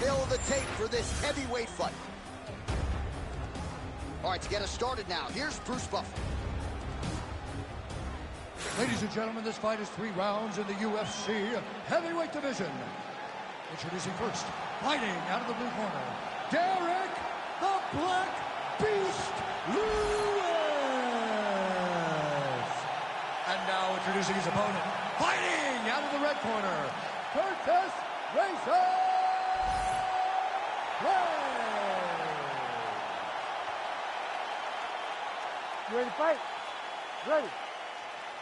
fill the tape for this heavyweight fight. All right, to get us started now, here's Bruce Buffer. Ladies and gentlemen, this fight is 3 rounds in the UFC heavyweight division. Introducing first, fighting out of the blue corner, Derek the Black Beast Lewis. And now introducing his opponent, fighting out of the red corner, Curtis Racer Clay. You ready to fight? Ready.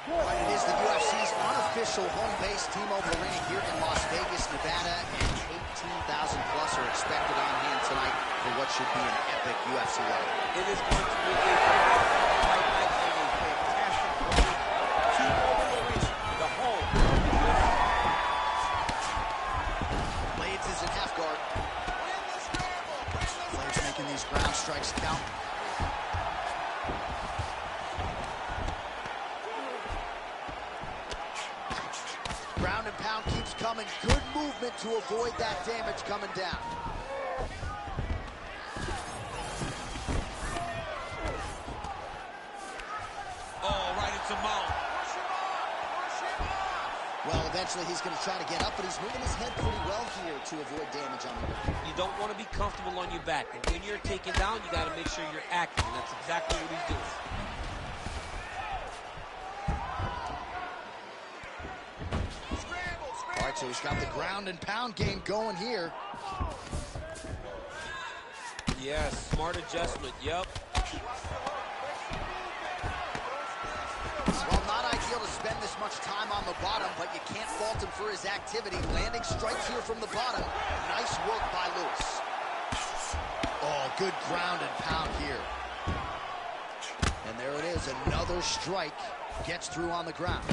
Right, it is the UFC's unofficial home base, T-Mobile Arena here in Las Vegas, Nevada, and 18,000 plus are expected on hand tonight for what should be an epic UFC night. It is going to be a fantastic fight night and a fantastic fight. T-Mobile Arena, the home. Blades is in half guard. Blades making these ground strikes count. Ground and pound keeps coming. Good movement to avoid that damage coming down. Oh, right into mount. Well, eventually he's going to try to get up, but he's moving his head pretty well here to avoid damage on the ground. You don't want to be comfortable on your back. And when you're taken down, you got to make sure you're active. And that's exactly what he's doing. All right, so he's got the ground and pound game going here. Yeah, smart adjustment. Yep. Well, not ideal to spend this much time on the bottom, but you can't fault him for his activity. Landing strikes here from the bottom. Nice work by Lewis. Oh, good ground and pound here. And there it is, another strike. Gets through on the ground.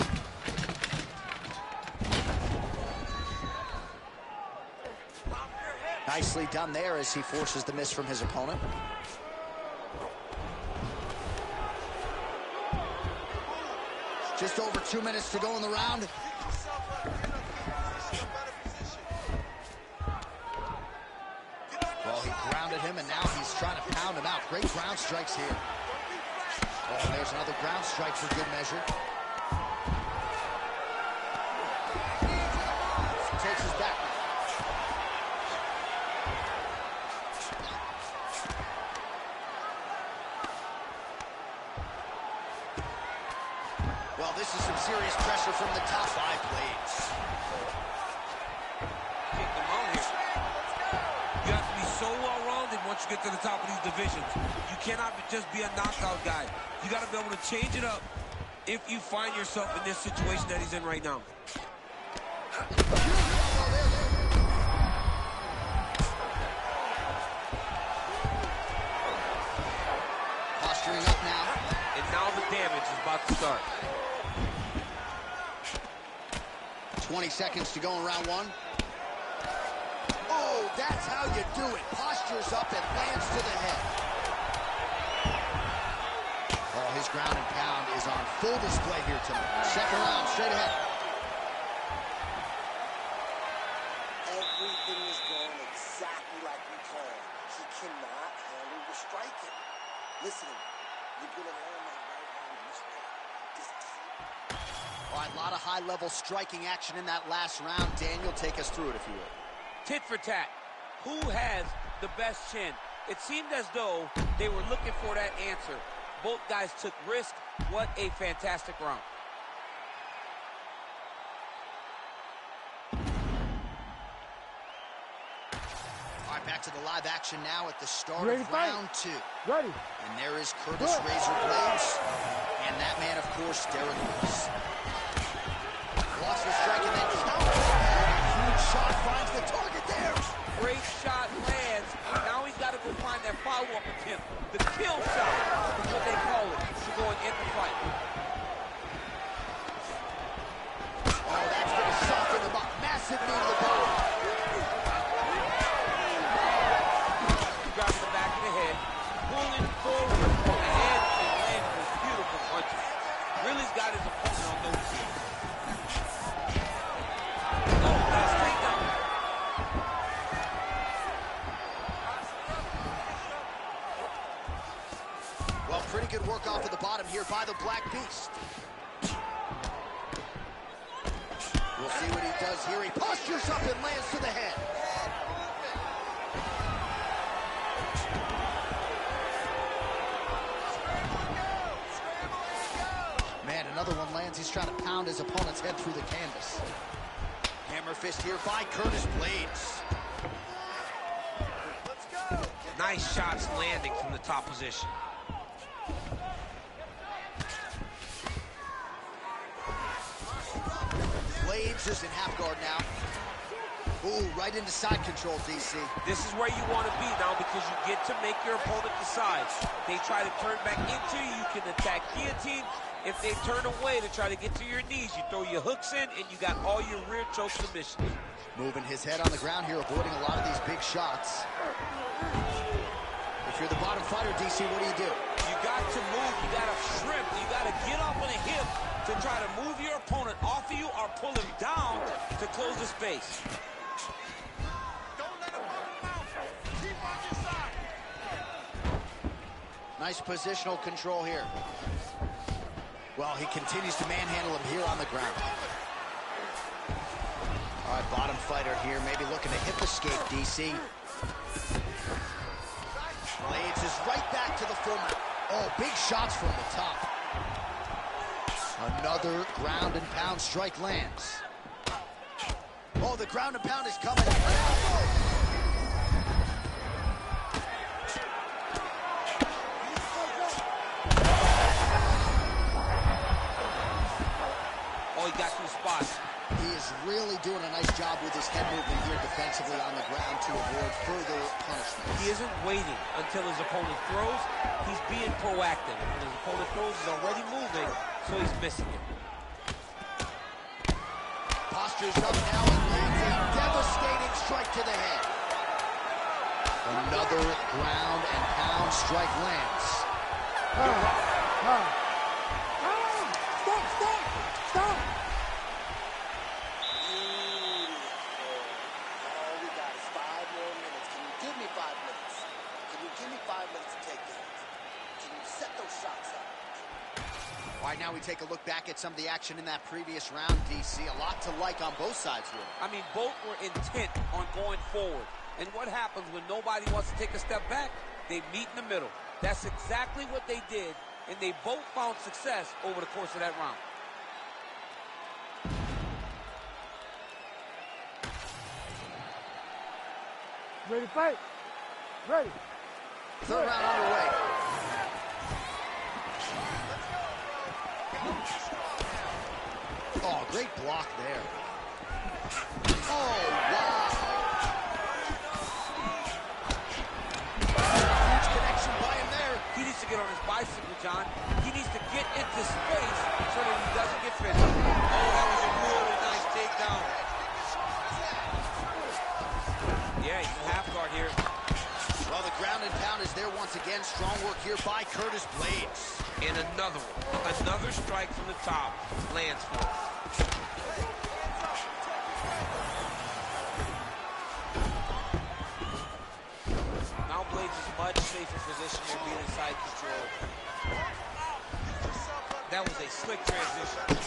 Nicely done there as he forces the miss from his opponent. Just over 2 minutes to go in the round. Well, he grounded him, and now he's trying to pound him out. Great ground strikes here. Oh, and there's another ground strike for good measure. Takes his back. Well, this is some serious pressure from the top. 5 blades. Kick them out here. You have to be so well-rounded once you get to the top of these divisions. You cannot just be a knockout guy. You got to be able to change it up if you find yourself in this situation that he's in right now. Posturing up now. And now the damage is about to start. 20 seconds to go in round 1. Oh, that's how you do it. Postures up and lands to the head. Oh, his ground and pound is on full display here tonight. Second round, straight ahead. Everything is going exactly like we planned. He cannot handle the striking. Listen, you're going to land that right hand this way. Just All right, a lot of high-level striking action in that last round. Daniel, take us through it, if you will. Tit for tat. Who has the best chin? It seemed as though they were looking for that answer. Both guys took risk. What a fantastic round. All right, back to the live action now at the start Ready of to fight? round 2. Ready. And there is Curtis Razor Blades. And that man, of course, Derek Lewis. Lost the strike and then counter. Huge shot finds the target there. Great shot lands. Now he's got to go find that follow-up attempt. The kill shot is what they call it to go and end the fight. Oh, that's going to soften him up. Massive knee to the body. Grabs the back of the head, pulling forward from the head and landing those beautiful punches. Really's got his opponent on notice. Oh, nice takedown. Pretty good work off of the bottom here by the Black Beast. We'll see what he does here. He postures up and lands to the head. Man, another one lands. He's trying to pound his opponent's head through the canvas. Hammer fist here by Curtis Blades. Let's go. Nice shots landing from the top position. Blades is in half guard now. Ooh, right into side control, DC. This is where you want to be now because you get to make your opponent decide. They try to turn back into you, you can attack guillotine. If they turn away to try to get to your knees, you throw your hooks in and you got all your rear choke submissions. Moving his head on the ground here, avoiding a lot of these big shots. If you're the bottom fighter, DC, what do? You got to move, you got to shrimp, you got to get up on a hip to try to move your opponent off of you or pull him down to close the space. Don't let him run him out. Keep on your side. Nice positional control here. Well, he continues to manhandle him here on the ground. All right, bottom fighter here, maybe looking to hip escape, DC. Blades is right back to the full mount. Oh, big shots from the top. Another ground and pound strike lands. Oh, the ground and pound is coming. Oh, he got two spots. He is really doing a nice job with his head movement here defensively on the ground to avoid further punishment. He isn't waiting until his opponent throws. He's being proactive. When his opponent throws, he's already moving, so he's missing it. Postures up now and lands a devastating strike to the head. Another ground and pound strike lands. Stop! All we got is 5 more minutes. Can you give me 5 minutes? Can you give me 5 minutes to take this? Can you set those shots up? All right, now we take a look back at some of the action in that previous round, DC. A lot to like on both sides here. I mean, both were intent on going forward. And what happens when nobody wants to take a step back? They meet in the middle. That's exactly what they did, and they both found success over the course of that round. Ready to fight? Ready. Third round underway. Oh, great block there. Oh, wow. Huge connection by him there. He needs to get on his bicycle, John. He needs to get into space so that he doesn't get finished. Oh, that was a really nice takedown. Yeah, he's in half guard here. Well, the ground and pound is there once again. Strong work here by Curtis Blades. And another one. Another strike from the top lands for him. Now Blades is much safer position than being inside control. That was a slick transition.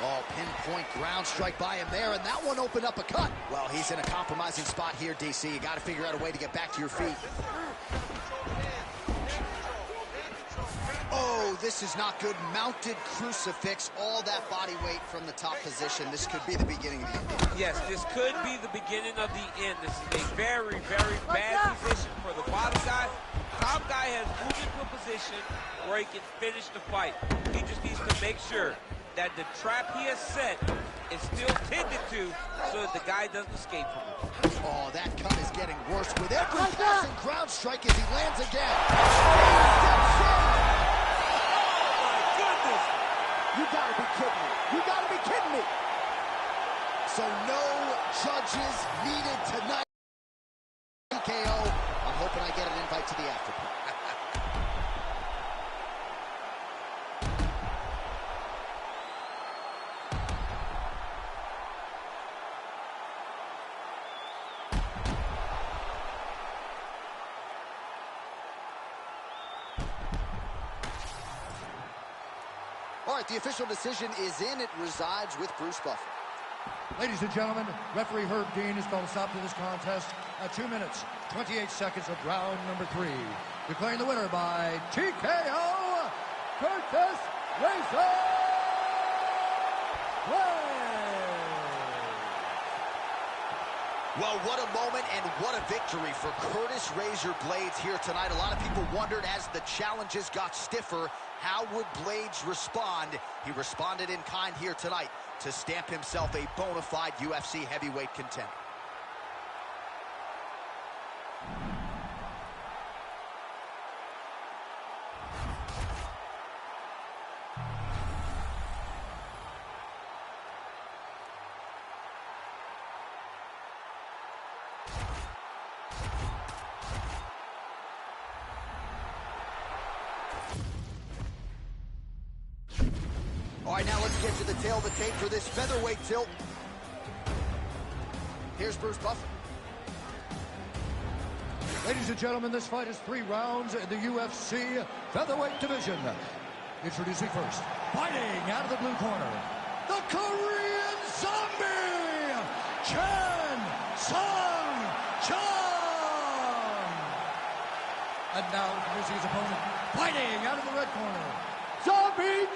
Oh, pinpoint ground strike by him there, and that one opened up a cut. Well, he's in a compromising spot here, DC. You got to figure out a way to get back to your feet. Oh, this is not good. Mounted crucifix, all that body weight from the top position. This could be the beginning of the end. Yes, this could be the beginning of the end. This is a very, very bad position for the bottom guy. Top guy has moved into a position where he can finish the fight. He just needs to make sure that the trap he has set is still tended to so that the guy doesn't escape from it. Oh, that cut is getting worse with every passing ground strike as he lands again. You gotta be kidding me. You gotta be kidding me. So no judges needed tonight. TKO. I'm hoping I get an invite to the after party. All right, the official decision is in. It resides with Bruce Buffer. Ladies and gentlemen, referee Herb Dean has called a stop to this contest at 2 minutes, 28 seconds of round number 3. Declaring the winner by TKO, Curtis Razor Well, what a moment and what a victory for Curtis Razor Blades here tonight. A lot of people wondered as the challenges got stiffer, how would Blades respond? He responded in kind here tonight to stamp himself a bona fide UFC heavyweight contender. All right, now let's get to the tail of the tape for this featherweight tilt. Here's Bruce Buffer. Ladies and gentlemen, this fight is 3 rounds in the UFC featherweight division. Introducing first, fighting out of the blue corner, the Korean Zombie, Chan Sung-Jung. And now introducing his opponent, fighting out of the red corner, Zombie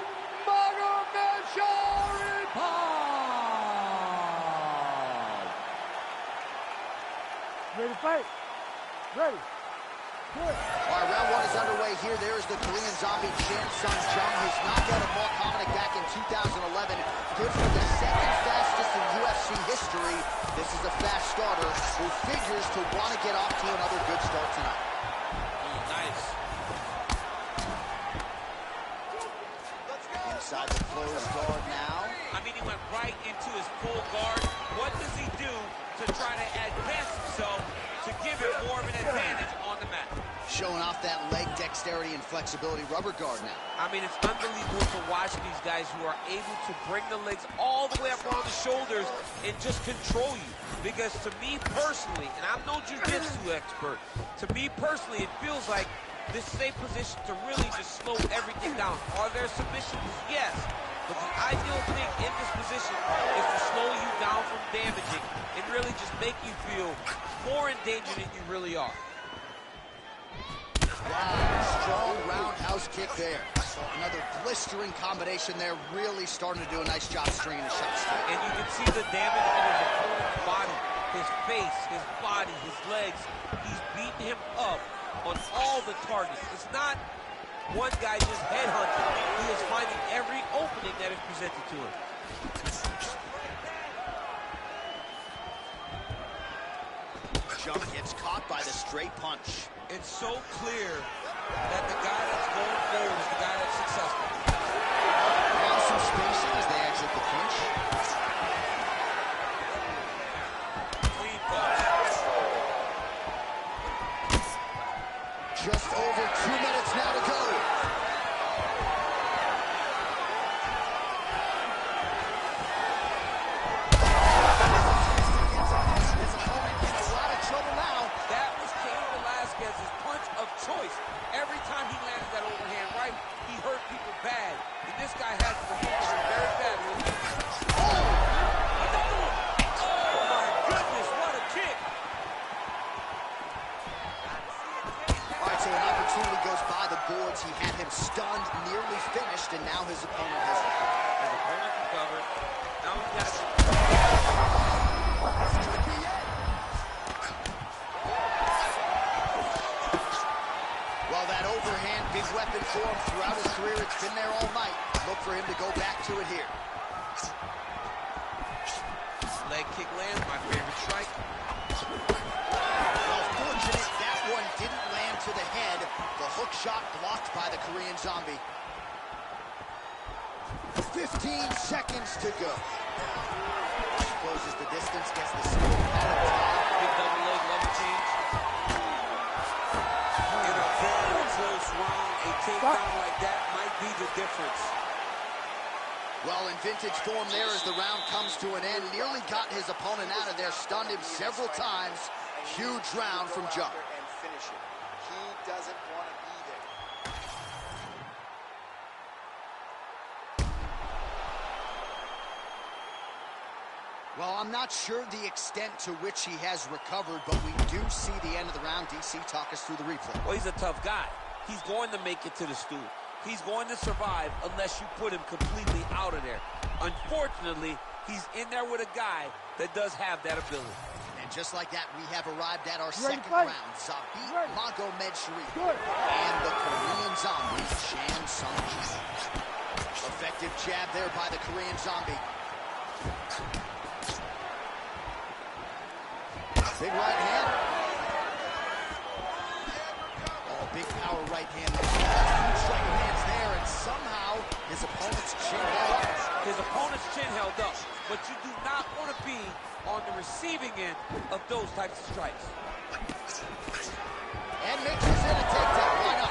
Ready to fight? Ready. Good. All right, round 1 is underway here. There's the Korean Zombie, Chan Sung-Jung, who's knocked out Mark Hominick back in 2011. Good for the 2nd fastest in UFC history. This is a fast starter who figures to want to get off to another good start tonight. Nice. Inside the closed guard now. I mean, he went right into his full guard. What does he do to try to advance himself to give him more of an advantage on the mat? Showing off that leg dexterity and flexibility rubber guard now. I mean, it's unbelievable to watch these guys who are able to bring the legs all the way up on the shoulders and just control you. Because to me personally, and I'm no jiu-jitsu expert, to me personally, it feels like this is a position to really just slow everything down. Are there submissions? Yes. But the ideal thing in this position is to slow you down from damaging and really just make you feel more in danger than you really are. Wow, strong roundhouse kick there. Another blistering combination there, really starting to do a nice job stringing the shots. And you can see the damage in his opponent's body, his face, his body, his legs. He's beating him up on all the targets. It's not one guy just headhunting. He is finding every opening that is presented to him. Jung gets caught by the straight punch. It's so clear that the guy that's going forward is the guy that's successful. And some spacing as they exit the clinch. Clean punch. Just over 2 minutes now to go. Every time he landed that overhand right, he hurt people bad. And this guy has the hurt very badly. Oh! Another one! Oh my goodness, what a kick! All right, so an opportunity goes by the boards. He had him stunned, nearly finished, and now his opponent has recovered. His opponent recovered. Now he's got to... Well, that overhand, big weapon for him throughout his career. It's been there all night. Look for him to go back to it here. Leg kick lands, my favorite strike. Well, fortunate that one didn't land to the head. The hook shot blocked by the Korean Zombie. 15 seconds to go. Closes the distance, gets the scope out of top. Big double leg level change. In a very close round, a takedown like that might be the difference. Well, in vintage form there as the round comes to an end. Nearly got his opponent out of there, stunned him several times. Huge round from Jung. And finish it. He doesn't want to be there. Well, I'm not sure the extent to which he has recovered, but we do see the end of the round. DC, talk us through the replay. Well, he's a tough guy. He's going to make it to the stool. He's going to survive unless you put him completely out of there. Unfortunately, he's in there with a guy that does have that ability. And just like that, we have arrived at our second round. Zabit Magomedsharif and the Korean Zombie, Chan Sung-Ji. Effective jab there by the Korean Zombie. Big right hand. Oh, big power right hand. Huge strike of hands there, and somehow his opponent's chin held up. His opponent's chin held up, but you do not want to be on the receiving end of those types of strikes. And mixes in a takedown. Why not?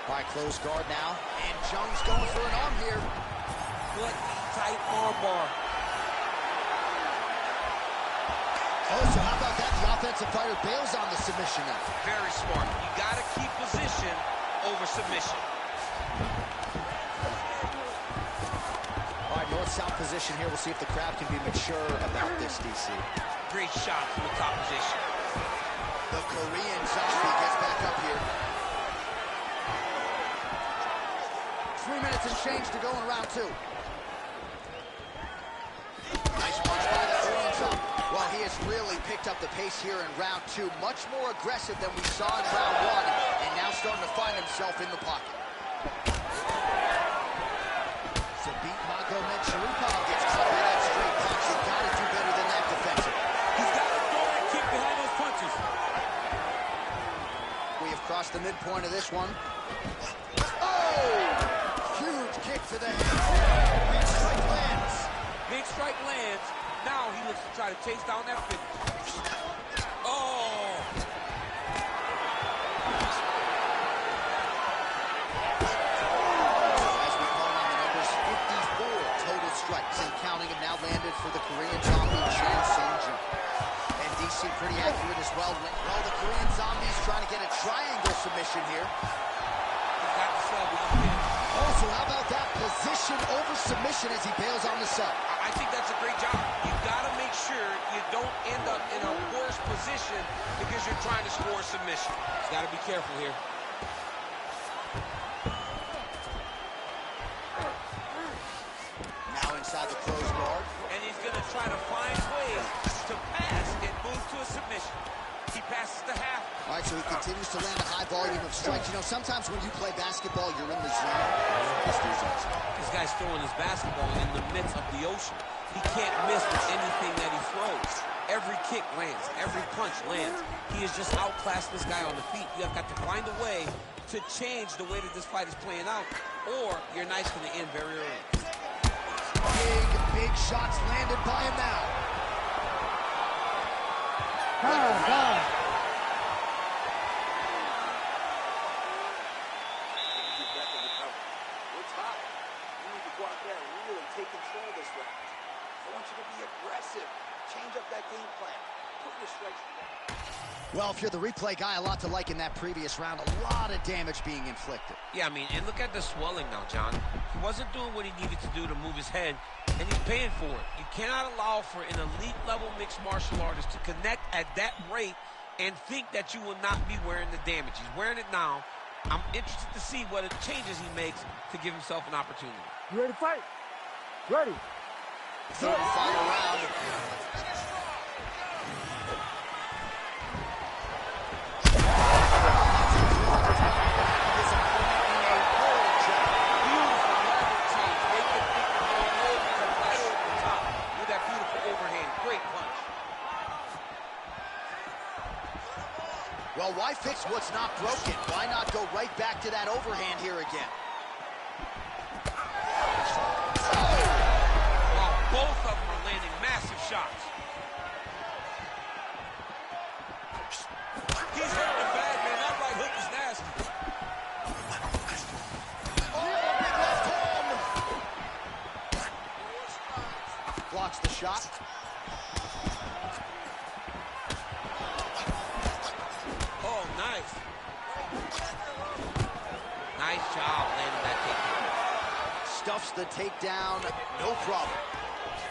All right, close guard now. And Jung's going for an arm here. Good, tight arm bar. Oh, so how about that? The offensive fighter bails on the submission now. Very smart. You got to keep position over submission. All right, north-south position here. We'll see if the crowd can be mature about this, DC. Great shot from the top position. The Korean Zombie gets back up here. 3 minutes and change to go in round two. Nice punch by the Korean Zombie. Well, he has really picked up the pace here in round two. Much more aggressive than we saw in round one, and now starting to find himself in the pocket. Zabit Magomedsharif gets caught by that straight punch. You've got to do better than that defensive. He's got to throw that kick behind those punches. We have crossed the midpoint of this one. Oh! Huge kick to the head. Big strike lands. Big strike lands. Now he looks to try to chase down that finish. Oh! As we call on the numbers, 54 total strikes and counting have now landed for the Korean Zombie, Chan Sung-Ji. And DC pretty accurate as well. Well, the Korean Zombie's trying to get a triangle submission here. He's got the sub with the finish. Also, how about that position over submission as he bails on the sub? I think that's a great job. You've got to make sure you don't end up in a worse position because you're trying to score a submission. You've got to be careful here. Now inside the closed guard. And he's going to try to find ways to pass and move to a submission. He passes the half. All right, so he continues to land a high volume of strikes. You know, sometimes when you play basketball, you're in the zone. This guy's throwing his basketball in the midst of the ocean. He can't miss with anything that he throws. Every kick lands. Every punch lands. He has just outclassed this guy on the feet. You have got to find a way to change the way that this fight is playing out, or your night's going to end very early. Big shots landed by him now. We're tied. You need to go out there and really take control of this round. I want you to be aggressive. Change up that game plan. Put your strikes together. Well, if you're the replay guy, a lot to like in that previous round. A lot of damage being inflicted. Yeah, I mean, and look at the swelling now, John. He wasn't doing what he needed to do to move his head, and he's paying for it. You cannot allow for an elite-level mixed martial artist to connect at that rate and think that you will not be wearing the damage. He's wearing it now. I'm interested to see what changes he makes to give himself an opportunity. You ready to fight? Ready. Third and final round. Well, why fix what's not broken? Why not go right back to that overhand here again? Wow, both of them are landing massive shots. He's hurting him bad, man. That right hook is nasty. Oh, big left hand. Blocks the shot. Oh, nice. Nice job landing that kick. stuffs the takedown, no problem.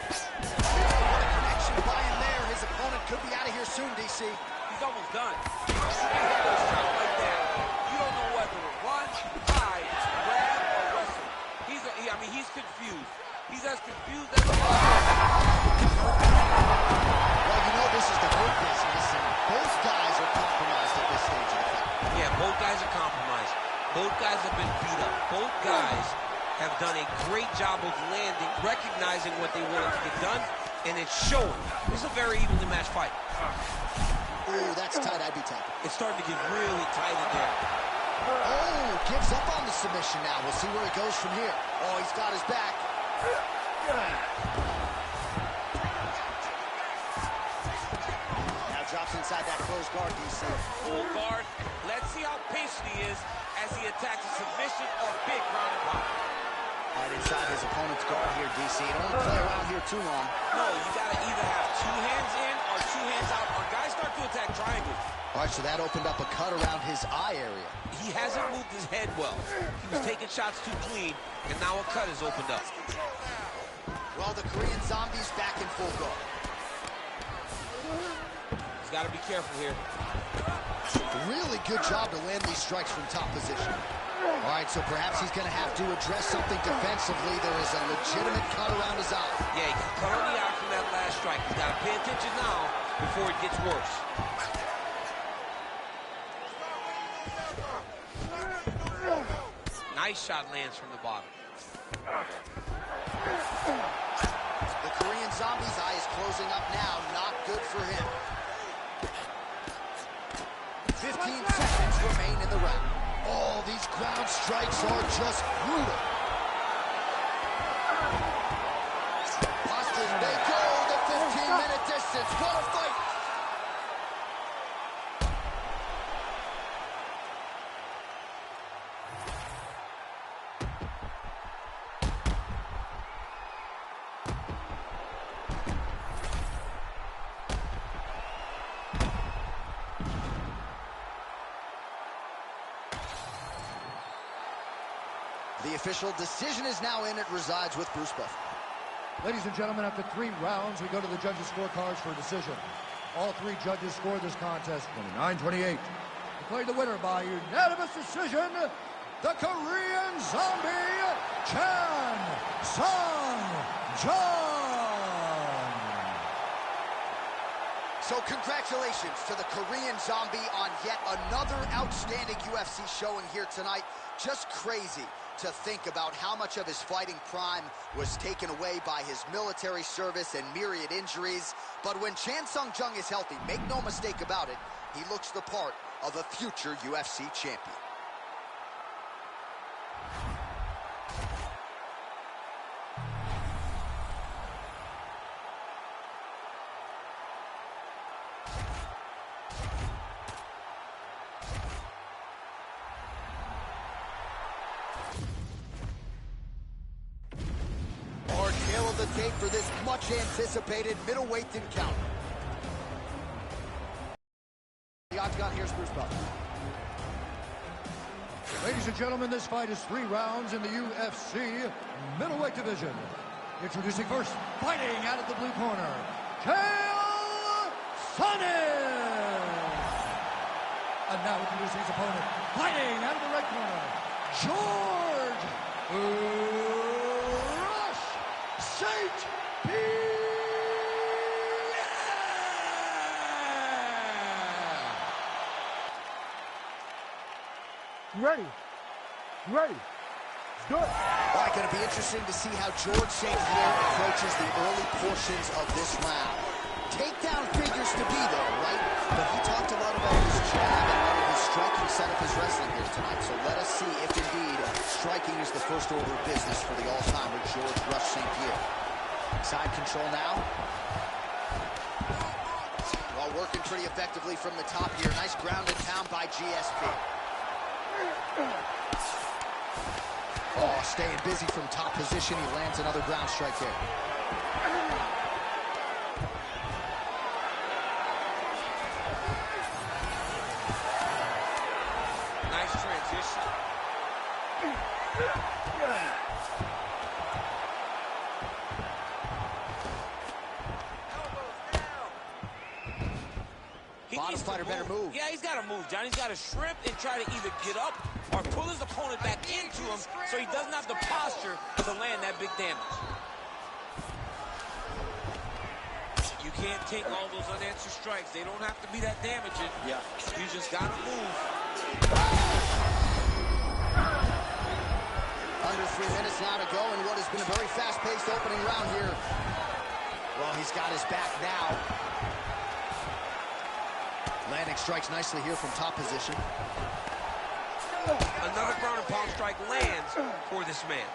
What a connection by him there. His opponent could be out of here soon, DC. He's almost done. You hit a shot like that, you don't know whether to run, hide, grab, or wrestle. He's confused. He's as confused as a Well, you know this is the hurt business, and both guys are compromised at this stage of the fight. Yeah, both guys are compromised. Both guys have been beat up. Both guys have done a great job of landing, recognizing what they wanted to get done, and it's showing. This is a very evenly matched fight. Ooh, that's tight. I'd be tapping. It's starting to get really tight in there. Oh, gives up on the submission now. We'll see where it goes from here. Oh, he's got his back. Now drops inside that closed guard, DC. Full guard. Let's see how patient he is as he attacks a submission or big ground and pound. Right inside his opponent's guard here, DC. Don't play around here too long. No, you gotta either have two hands in or two hands out, or guys start to attack triangles. All right, so that opened up a cut around his eye area. He hasn't moved his head well. He was taking shots too clean, and now a cut has opened up. Well, the Korean Zombie's back in full guard. He's got to be careful here. Really good job to land these strikes from top position. All right, so perhaps he's going to have to address something defensively. There is a legitimate cut around his eye. Yeah, he cut on the eye from that last strike. He's got to pay attention now before it gets worse. Nice shot lands from the bottom. The Korean Zombie's eye is closing up now. Not good for him. 15 seconds remain in the round. Oh, these ground strikes are just brutal. Hostage, they go the 15-minute distance. What a fight! The official decision is now in. It resides with Bruce Buffer. Ladies and gentlemen, after 3 rounds, we go to the judges' scorecards for a decision. All 3 judges scored this contest 29-28. Declared the winner by unanimous decision, the Korean Zombie, Chan Sung-Jung. So congratulations to the Korean Zombie on yet another outstanding UFC showing here tonight. Just crazy to think about how much of his fighting prime was taken away by his military service and myriad injuries. But when Chan Sung-Jung is healthy, make no mistake about it, he looks the part of a future UFC champion. The tape for this much anticipated middleweight encounter. The octagon, here's Bruce Buffer. Ladies and gentlemen, this fight is 3 rounds in the UFC middleweight division. Introducing first, fighting out of the blue corner, Chael Sonnen. And now introducing his opponent, fighting out of the red corner, George St. Ready. Ready. Let's do it. All right, going to be interesting to see how George St. Pierre approaches the early portions of this round. Takedown figures to be there, right? But he talked a lot about his jab and one of his striking set of his wrestling here tonight. So let us see if indeed striking is the first order of business for the all-timer George Rush St. Pierre. Side control now. Well, working pretty effectively from the top here. Nice ground and pound by GSP. Oh, staying busy from top position. He lands another ground strike there. Nice transition. bottom fighter better move. Yeah, he's got to move, John. He's got to shrimp and try to either get up or pull his opponent back into him so he doesn't have the posture to land that big damage. You can't take all those unanswered strikes. They don't have to be that damaging. Yeah. You just got to move. Under 3 minutes now to go in what has been a very fast-paced opening round here. Well, he's got his back now. Landing strikes nicely here from top position. Another ground and pound strike lands for this man.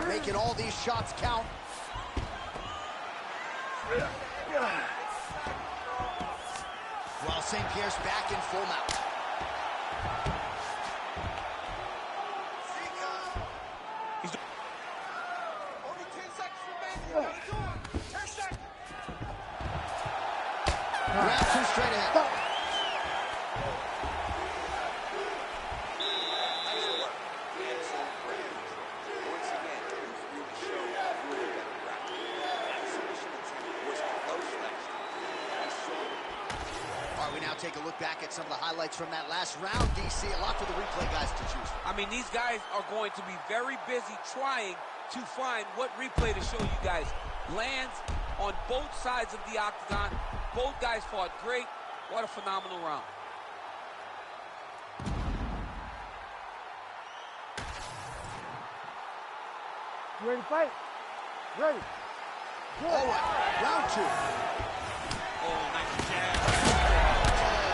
Making all these shots count. Well, St. Pierre's back in full mount. Only 10 seconds remaining. 10 seconds. Grab 2 straight ahead. Nice work. Excellent range. Once again, he's really showed really better grappling. That submission attempt was close last time. Nice shot. All right, we now take a look back at some of the highlights from that last round, DC. A lot for the replay guys to choose from. I mean, these guys are going to be very busy trying to find what replay to show you guys. Lands on both sides of the octagon. Both guys fought great. What a phenomenal round. You ready to fight? Ready. Good. All right, round 2. Oh, nice jab.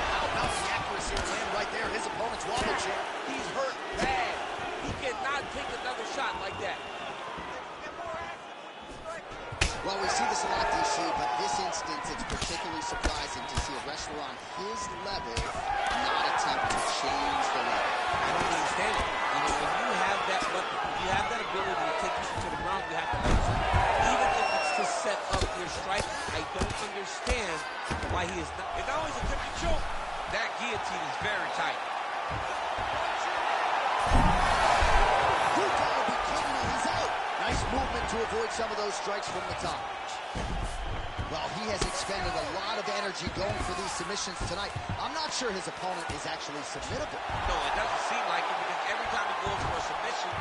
How about the accuracy to land right there? His opponent's wobble chair. He's hurt bad. He cannot take another shot like that. Well, we see this a lot, DC, but this instance, it's particularly surprising to see a wrestler on his level not attempt to change the level. I don't understand it. You know, when you have that weapon, when you have that ability to take people to the ground, you have to answer. Even if it's to set up your strike, I don't understand why he is not. And now he's attempting to choke. That guillotine is very tight. You gotta be kidding me, he's out. Nice movement to avoid some of those strikes from the top. Well, he has expended a lot of energy going for these submissions tonight. I'm not sure his opponent is actually submittable. No, it doesn't seem like it because every time he goes for a submission,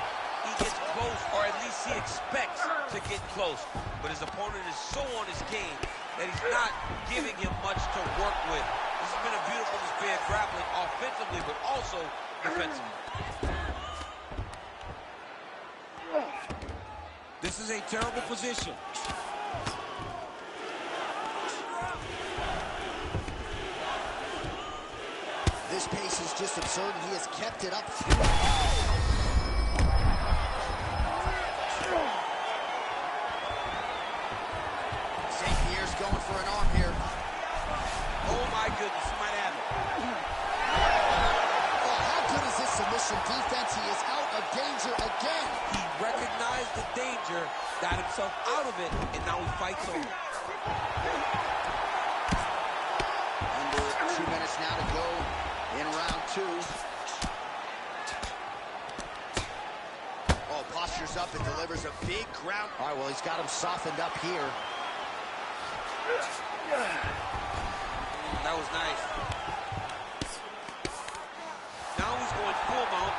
he gets close, or at least he expects to get close. But his opponent is so on his game that he's not giving him much to work with. This has been a beautiful display of grappling offensively, but also defensively. This is a terrible position. This pace is just absurd, and he has kept it up. St. Pierre's going for an arm here. Oh my goodness, he might have it. Oh, how good is this submission defense? He is out of danger again. He recognized the danger, got himself out of it, and now he fights over. Under 2 minutes now to go in round 2. Oh, postures up and delivers a big ground. All right, well, he's got him softened up here. That was nice. Now he's going full mount.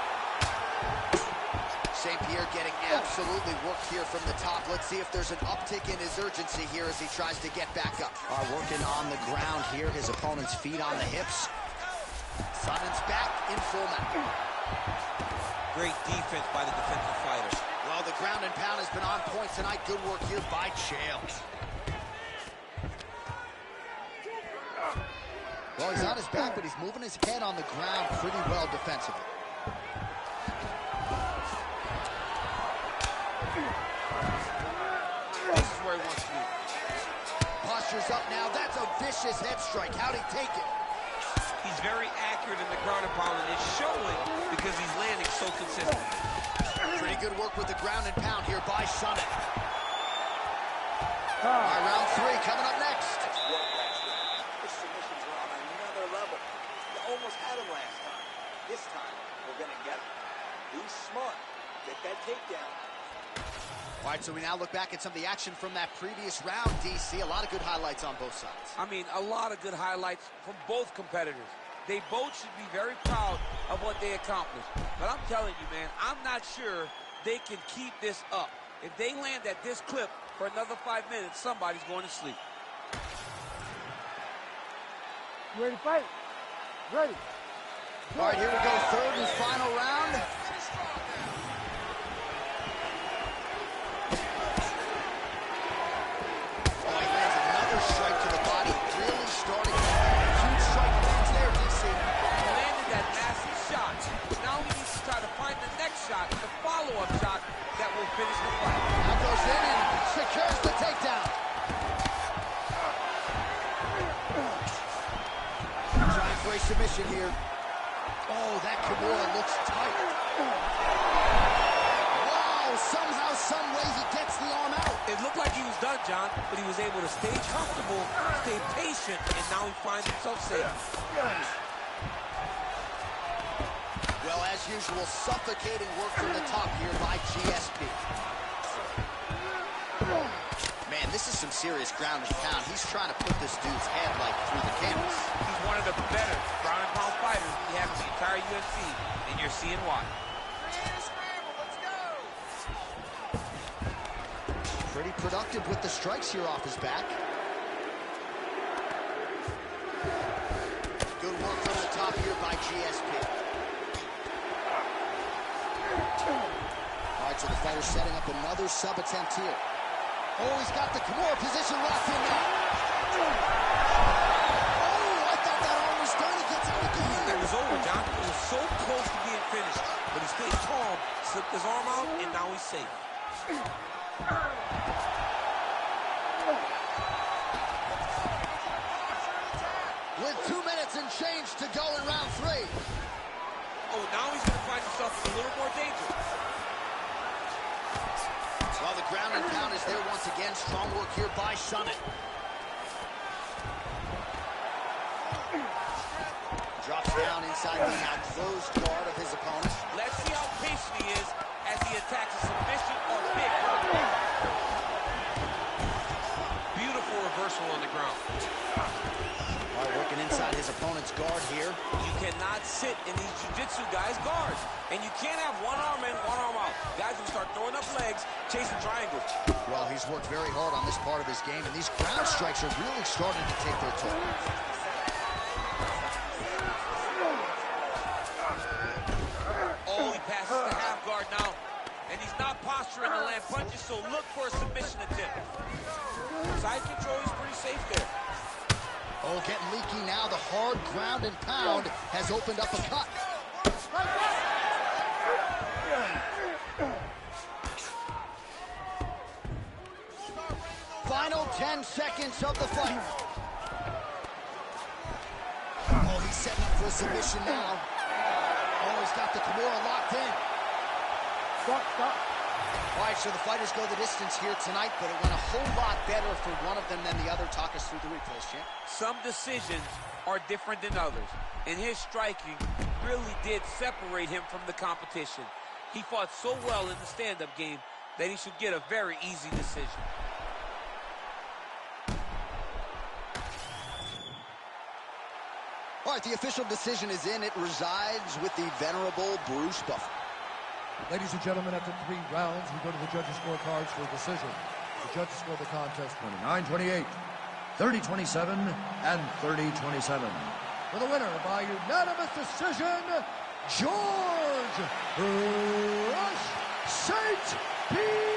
St. Pierre getting absolutely worked here from the top. Let's see if there's an uptick in his urgency here as he tries to get back up. Working on the ground here. His opponent's feet on the hips. Sonnen's back in full mount. Great defense by the defensive fighter. Well, the ground and pound has been on point tonight. Good work here by Chael. Well, he's on his back, but he's moving his head on the ground pretty well defensively. This is where he wants to be. Posture's up now. That's a vicious head strike. How'd he take it? He's very accurate in the ground and pound, and it's showing because he's landing so consistently. Pretty good work with the ground and pound here by Sonnen. All right, round 3 coming up next. Well, his submissions are on another level. You almost had him last time. This time, we're going to get him. Be smart. Get that takedown. All right, so we now look back at some of the action from that previous round, DC. A lot of good highlights on both sides. I mean, a lot of good highlights from both competitors. They both should be very proud of what they accomplished. But I'm telling you, man, I'm not sure they can keep this up. If they land at this clip for another 5 minutes, somebody's going to sleep. You ready to fight? Ready. All right, here we go, third and final round. Oh, he lands another strike to the body, really starting to huge strike lands there, DC. He landed that massive shot. Now he needs to try to find the next shot, the follow-up shot that will finish the fight. Now goes in and secures the takedown. Trying for a submission here. Oh, that Kimura looks tight. Wow, somehow, some way he gets the arm out. It looked like he was done, John, but he was able to stay comfortable, stay patient, and now he finds himself safe. Well, as usual, suffocating work from the top here by GSP. Man, this is some serious ground and pound. He's trying to put this dude's head, like, through the canvas. He's one of the better ground and pound fighters we have in the entire UFC, and you're seeing why. Pretty productive with the strikes here off his back. Good work from the top here by GSP. All right, so the fighter's setting up another sub attempt here. Oh, he's got the Kimura position locked in now. Oh, I thought that arm was done. He gets out again. It was over, John. It was so close to being finished, but he stayed calm, slipped his arm out, and now he's safe. With 2 minutes and change to go in round 3. Oh, now he's going to find himself in a little more danger. Well, the ground and pound is there once again. Strong work here by Summit. Drops down inside the now closed guard of his opponent. Let's see how patient he is as he attacks a submission or big. Beautiful reversal on the ground. All right, working inside his opponent's guard here. You cannot sit in these jiu-jitsu guys' guards. And you can't have one arm in, one arm out. Guys will start throwing up legs, chasing triangles. Well, he's worked very hard on this part of his game, and these ground strikes are really starting to take their toll. Oh, he passes the half guard now. And he's not posturing to land punches, so look for a submission attempt. Side control is pretty safe there. Oh, getting leaky now. The hard ground and pound has opened up a cut. Final 10 seconds of the fight. Oh, he's setting up for a submission now. Oh, he's got the Kimura locked in. Stop, stop. All right, so the fighters go the distance here tonight, but it went a whole lot better for one of them than the other. Talk us through the replays, champ. Some decisions are different than others, and his striking really did separate him from the competition. He fought so well in the stand-up game that he should get a very easy decision. All right, the official decision is in. It resides with the venerable Bruce Buffer. Ladies and gentlemen, after 3 rounds, we go to the judges' scorecards for a decision. The judges score the contest 29-28, 30-27, and 30-27. For the winner by unanimous decision, George Rush St. Pierre!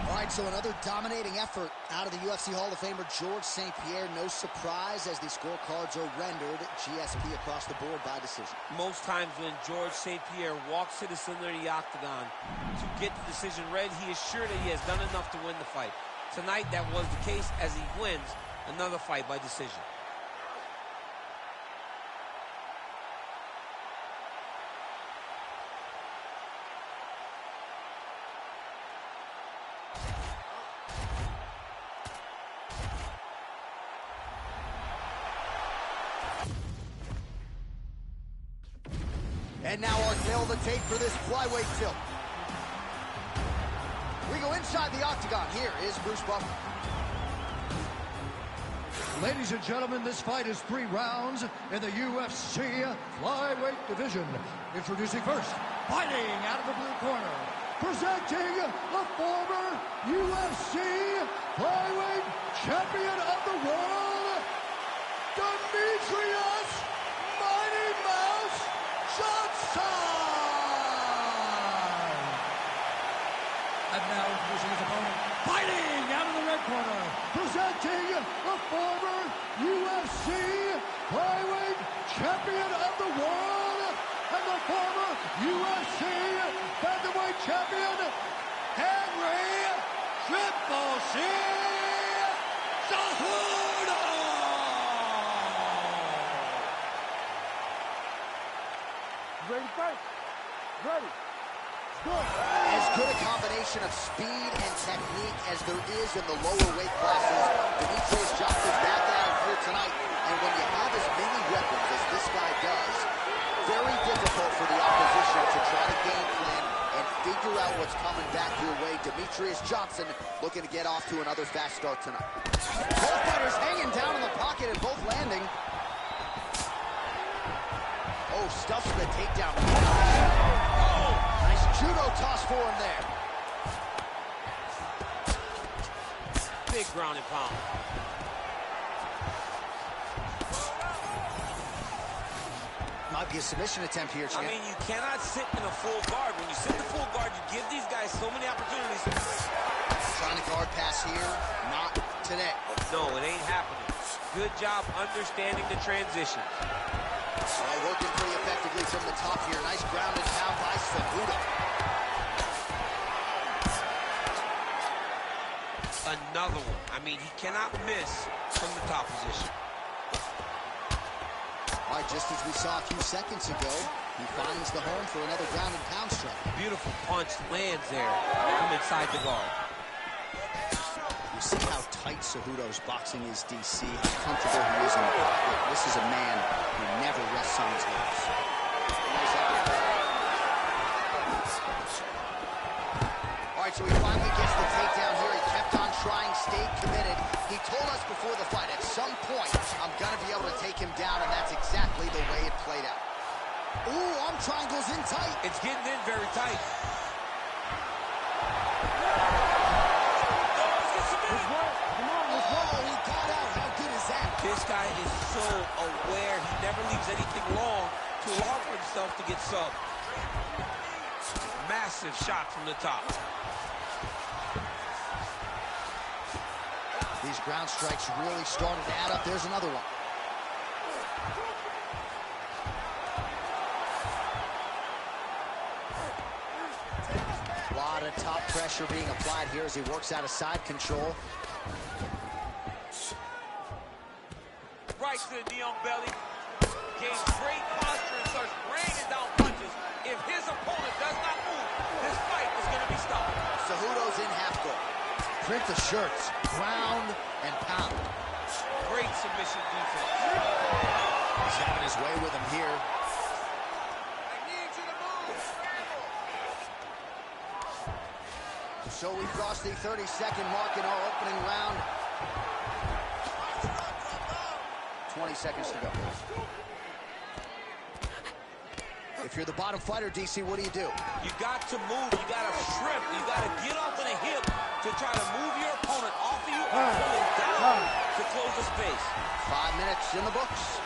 All right, so another dominating effort out of the UFC Hall of Famer George St. Pierre. No surprise as the scorecards are rendered GSP across the board by decision. Most times when George St. Pierre walks to the center of the octagon to get the decision read, he is sure that he has done enough to win the fight. Tonight, that was the case as he wins another fight by decision. And now our tail of the tape for this flyweight tilt. We go inside the octagon. Here is Bruce Buffer. Ladies and gentlemen, this fight is 3 rounds in the UFC flyweight division. Introducing first, fighting out of the blue corner, presenting the former UFC flyweight champion of the world, Demetrius Mighty Mouse Johnson! And now introducing his opponent, fighting out of the red corner, presenting the former UFC flyweight champion of the world and the former UFC featherweight champion, Henry Triple C Cejudo! Ready to fight? Ready. As good a combination of speed and technique as there is in the lower weight classes, Demetrius Johnson's back at it here tonight. And when you have as many weapons as this guy does, very difficult for the opposition to try to game plan and figure out what's coming back your way. Demetrius Johnson looking to get off to another fast start tonight. Both fighters hanging down in the pocket and both landing. Oh, stuffs the takedown. Nice judo toss for him there. Big ground and pound. Might be a submission attempt here, champ. I mean, you cannot sit in a full guard. When you sit in a full guard, you give these guys so many opportunities. Trying to guard pass here, not today. No, it ain't happening. Good job understanding the transition. Working pretty effectively from the top here. Nice ground and pound by Cejudo. Another one. I mean, he cannot miss from the top position. All right, just as we saw a few seconds ago, he finds the home for another ground and pound strike. Beautiful punch lands there from inside the guard. You see how tight Cejudo's boxing is, DC, how comfortable he is in the pocket. This is a man who never rests on his laurels. Nice effort. All right, so he finally gets the takedown here. He kept on trying, stayed committed. He told us before the fight, at some point, I'm going to be able to take him down, and that's exactly the way it played out. Ooh, arm triangle's in tight. It's getting in very tight. This guy is so aware. He never leaves anything too long for himself to get subbed. Massive shot from the top. These ground strikes really started to add up. There's another one. A lot of top pressure being applied here as he works out of side control. Right to the knee on belly. Gains great posture and starts raining down punches. If his opponent does not move, this fight is going to be stopped. Cejudo's in half guard. Print the shirts, ground and pound. Great submission defense. He's having his way with him here. I need you to move. So we crossed the 30-second mark in our opening round. 20 seconds to go. If you're the bottom fighter, DC, what do? You got to move. You got to strip. You got to get off on a hip to try to move your opponent off of you or pull him down to close the space. 5 minutes in the books.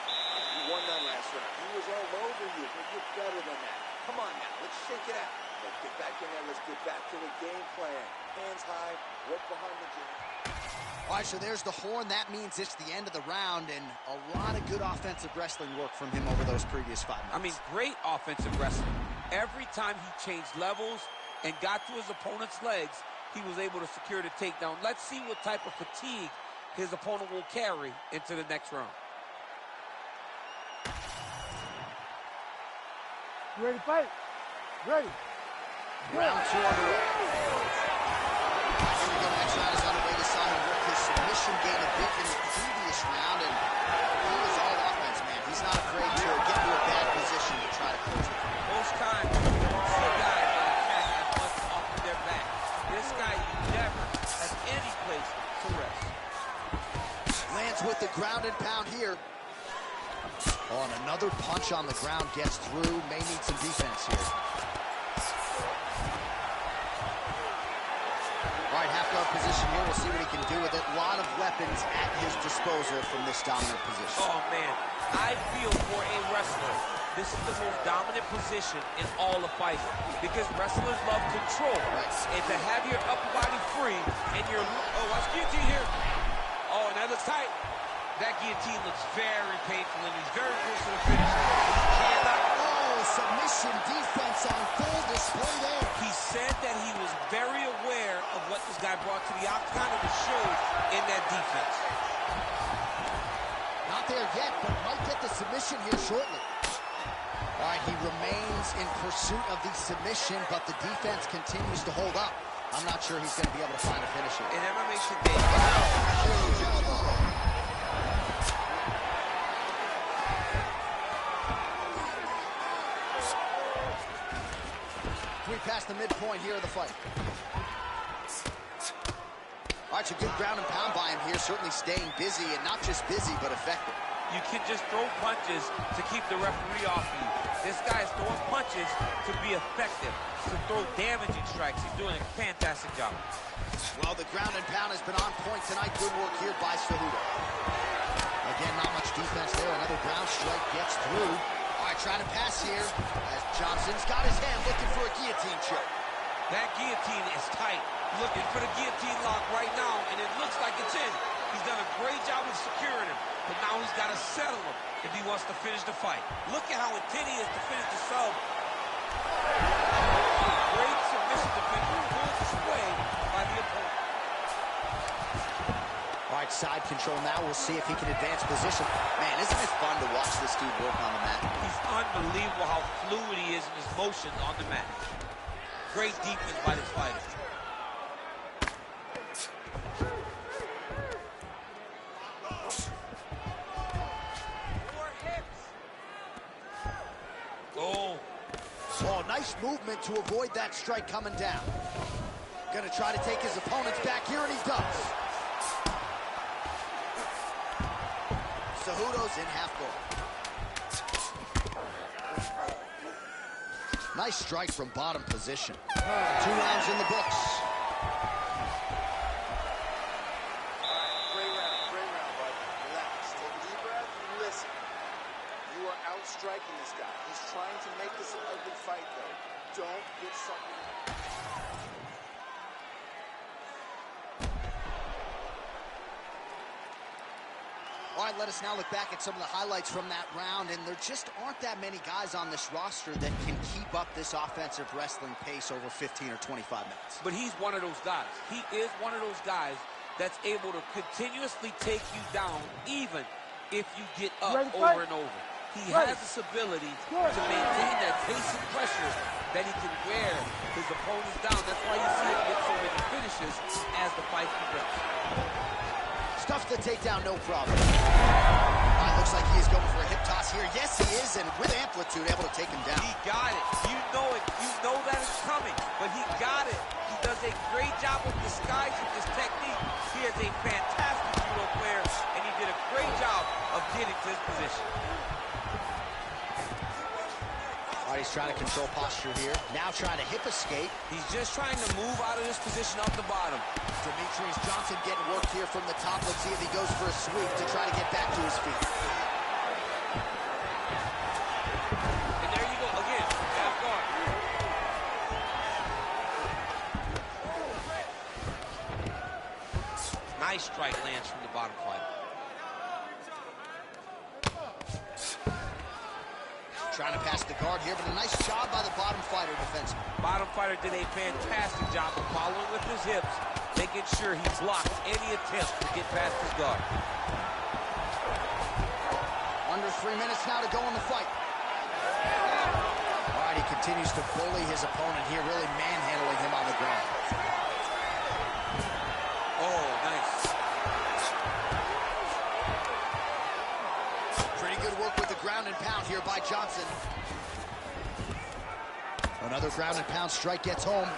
You won that last round. He was all over you, but you're better than that. Come on now, let's shake it out. Let's get back in there. Let's get back to the game plan. Hands high, work behind the gym. All right, so there's the horn. That means it's the end of the round, and a lot of good offensive wrestling work from him over those previous 5 minutes. I mean, great offensive wrestling. Every time he changed levels and got to his opponent's legs, he was able to secure the takedown. Let's see what type of fatigue his opponent will carry into the next round. You ready to fight? Ready. Round 2 underway. Here we go. Next round is underway. You saw him work his submission game a bit in the previous round, and he was all offense, man. He's not afraid to get to a with the ground and pound here. Oh, and another punch on the ground gets through. May need some defense here. All right, half guard position here. We'll see what he can do with it. A lot of weapons at his disposal from this dominant position. Oh, man. I feel for a wrestler, this is the most dominant position in all of fighting because wrestlers love control. Right. And to have your upper body free and your... Oh, watch guillotine here. Oh, and that looks tight. That guillotine looks very painful and he's very close to the finish. He cannot... Oh, submission defense on full display there. He said that he was very aware of what this guy brought to the octagon and it showed in that defense. Not there yet, but might get the submission here shortly. All right, he remains in pursuit of the submission, but the defense continues to hold up. I'm not sure he's going to be able to find a finisher. In MMA today... We past the midpoint here of the fight. All right, so good ground and pound by him here, certainly staying busy, and not just busy, but effective. You can just throw punches to keep the referee off you. This guy is throwing punches to be effective, to throw damaging strikes. He's doing a fantastic job. Well, the ground and pound has been on point tonight. Good work here by Cejudo. Again, not much defense there. Another ground strike gets through. All right, trying to pass here as Johnson's got his hand looking for a guillotine choke. That guillotine is tight. Looking for the guillotine lock right now, and it looks like it's in. He's done a great job of securing him, but now he's got to settle him if he wants to finish the fight. Look at how intent he is to finish the sub. Great submission defense, full display by the opponent. All right, side control now. We'll see if he can advance position. Man, isn't it fun to watch this dude work on the mat? He's unbelievable how fluid he is in his motions on the mat. Great defense by this fighter. Oh, nice movement to avoid that strike coming down. Gonna try to take his opponents back here, and he does. Cejudo's in half guard. Nice strike from bottom position. 2 rounds in the books. Great round, bud. Relax. Take a deep breath and listen. You are outstriking this guy. He's trying to make this an ugly fight, though. Don't get something. All right, let us now look back at some of the highlights from that round, and there just aren't that many guys on this roster that can keep up this offensive wrestling pace over 15 or 25 minutes. But he's one of those guys. He is one of those guys that's able to continuously take you down, even if you get up over and over. He has this ability to maintain that pace and pressure that he can wear his opponents down. That's why you see him get so many finishes as the fight progresses. Stuffs the takedown, no problem. Looks like he is going for a hip toss here. Yes, he is, and with amplitude, able to take him down. He got it. You know it. You know that it's coming, but he got it. He does a great job of disguising his technique. He is a fantastic judo player, and he did a great job of getting to his position. All right, he's trying to control posture here. Now trying to hip escape. He's just trying to move out of this position off the bottom. Demetrius Johnson getting worked here from the top. Let's see if he goes for a sweep to try to get back to his feet. And there you go again. Half guard. Nice strike lands from the bottom fighter. Trying to pass the guard here, but a nice job by the bottom fighter defensively. Bottom fighter did a fantastic job of following with his hips, making sure he blocked any attempt to get past his guard. Under 3 minutes now to go in the fight. All right, he continues to bully his opponent here, really manhandling him on the ground. Oh, nice. Pretty good work with the ground and pound here by Johnson. Another ground and pound strike gets home.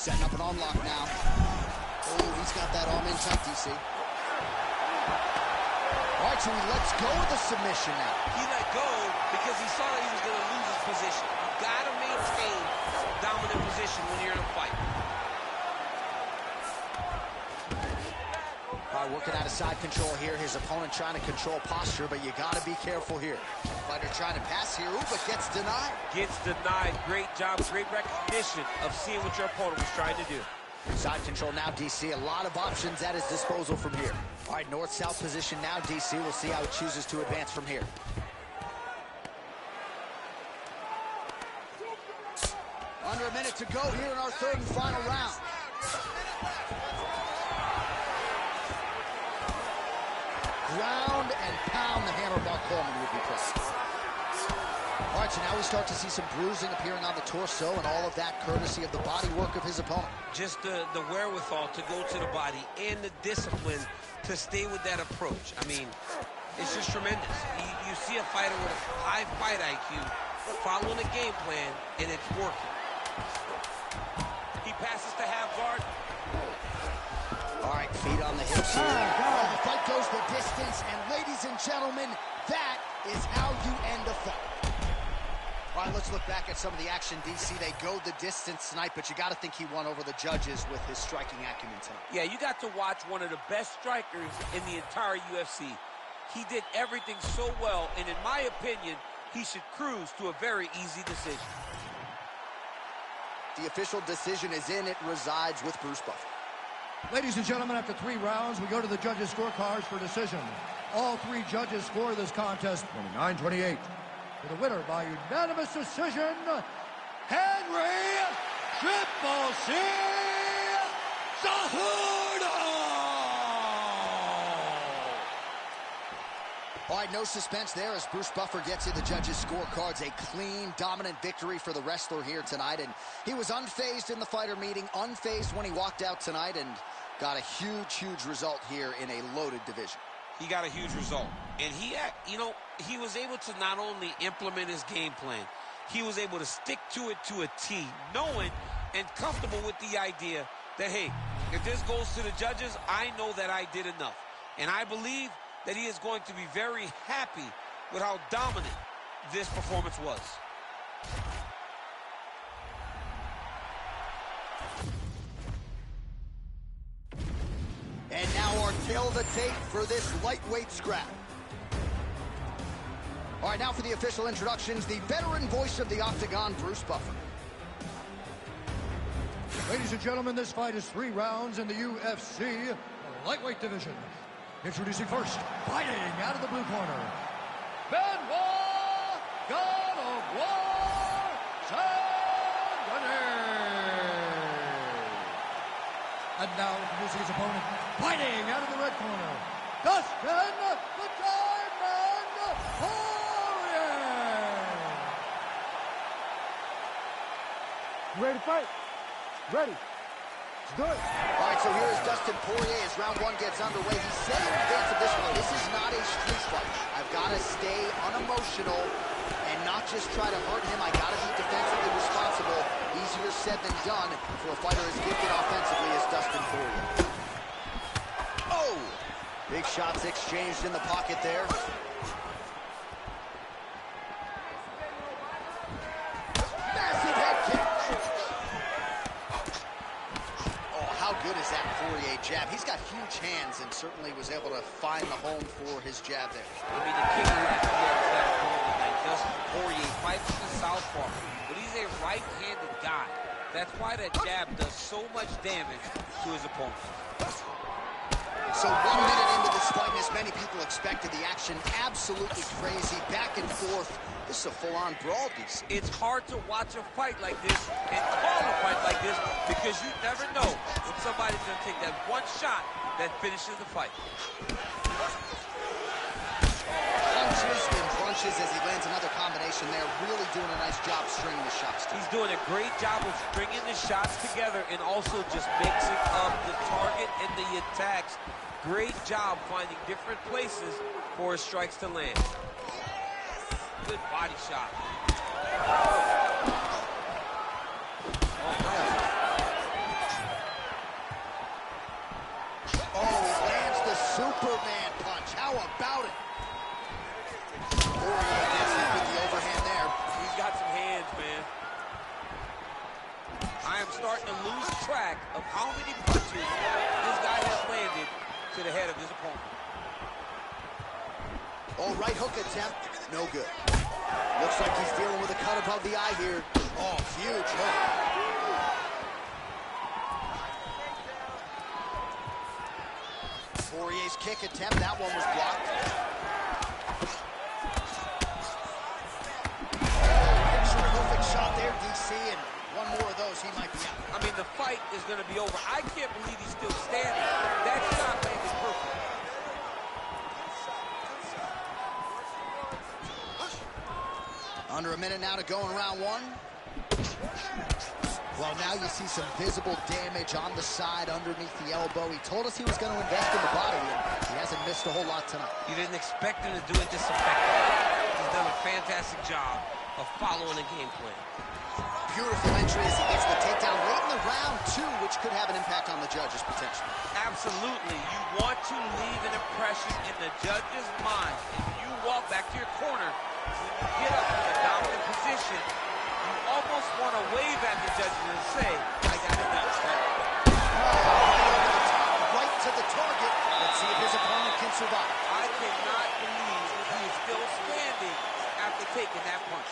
Setting up an arm lock now. Oh, he's got that arm in tight, DC. All right, so he lets go of the submission now. He let go because he saw that he was going to lose his position. You got to maintain dominant position when you're in a fight. All right, working out of side control here. His opponent trying to control posture, but you got to be careful here. Fighter trying to pass here, but gets denied. Gets denied. Great job, great recognition of seeing what your opponent was trying to do. Side control now, DC. A lot of options at his disposal from here. All right, north-south position now, DC. We'll see how he chooses to advance from here. Under a minute to go here in our third and final round. Ground and pound, the hammer Mark Coleman would be pressed. All right, so now we start to see some bruising appearing on the torso, and all of that courtesy of the body work of his opponent. Just the wherewithal to go to the body and the discipline to stay with that approach. I mean, it's just tremendous. You see a fighter with a high fight IQ following a game plan, and it's working. He passes to half guard. All right, feet on the hips here. Oh, the fight goes the distance, and ladies and gentlemen, that is how you end a fight. All right, let's look back at some of the action, DC. They go the distance tonight, but you got to think he won over the judges with his striking acumen tonight. Yeah, you got to watch one of the best strikers in the entire UFC. He did everything so well, and in my opinion, he should cruise to a very easy decision. The official decision is in. It resides with Bruce Buffer. Ladies and gentlemen, after 3 rounds, we go to the judges' scorecards for decision. All 3 judges score this contest 29-28. For the winner by unanimous decision, Henry Triple C Cejudo! All right, no suspense there as Bruce Buffer gets you the judges' scorecards. A clean, dominant victory for the wrestler here tonight. And he was unfazed in the fighter meeting, unfazed when he walked out tonight, and got a huge, huge result here in a loaded division. He got a huge result. And he was able to not only implement his game plan, he was able to stick to it to a T, knowing and comfortable with the idea that, hey, if this goes to the judges, I know that I did enough. And I believe that he is going to be very happy with how dominant this performance was. And now our tail of the tape for this lightweight scrap. All right, now for the official introductions, the veteran voice of the Octagon, Bruce Buffer. Ladies and gentlemen, this fight is 3 rounds in the UFC lightweight division. Introducing first, fighting out of the blue corner, Benoit, God of War, Saint-Denis. And now introducing his opponent, fighting out of the red corner, Dustin the Diamond Poirier. You ready to fight? Ready. Let's do it. All right, so here is Dustin Poirier as round 1 gets underway. He said in advance of this one, this is not a street fight. I've got to stay unemotional and not just try to hurt him. I got to be defensively responsible. Easier said than done for a fighter as gifted offensively as Dustin Poirier. Oh! Big shots exchanged in the pocket there. Massive head kick. How good is that Poirier jab? He's got huge hands and certainly was able to find the home for his jab there. I mean, the king of that opponent tonight, Dustin Poirier, fights the southpaw, but he's a right-handed guy. That's why that jab does so much damage to his opponent. So 1 minute into this fight, and as many people expected, the action absolutely crazy, back and forth. This is a full-on brawl, DC. It's hard to watch a fight like this and call a fight like this because you never know when somebody's going to take that one shot that finishes the fight. Punches and punches as he lands another combination there. Really doing a nice job stringing the shots together. He's doing a great job of stringing the shots together and also just mixing up the target and the attacks. Great job finding different places for his strikes to land. Good body shot. Oh, starting to lose track of how many punches this guy has landed to the head of his opponent. Oh, right hook attempt, no good. Looks like he's dealing with a cut above the eye here. Oh, huge hook. Poirier's kick attempt, that one was blocked. Picture-perfect shot there, DC, and one more of those, he might be out. I mean, the fight is going to be over. I can't believe he's still standing. That shot landed perfect. Under a minute now to go in round one. Well, now you see some visible damage on the side underneath the elbow. He told us he was going to invest in the body, and he hasn't missed a whole lot tonight. You didn't expect him to do it this effectively. He's done a fantastic job of following the game plan. Beautiful entry as he gets the takedown late in the round, too, which could have an impact on the judges, potentially. Absolutely. You want to leave an impression in the judge's mind. If you walk back to your corner, when you get up in a dominant position, you almost want to wave at the judges and say, I got it done. Right to the target. Let's see if his opponent can survive. I cannot believe he is still standing after taking that punch.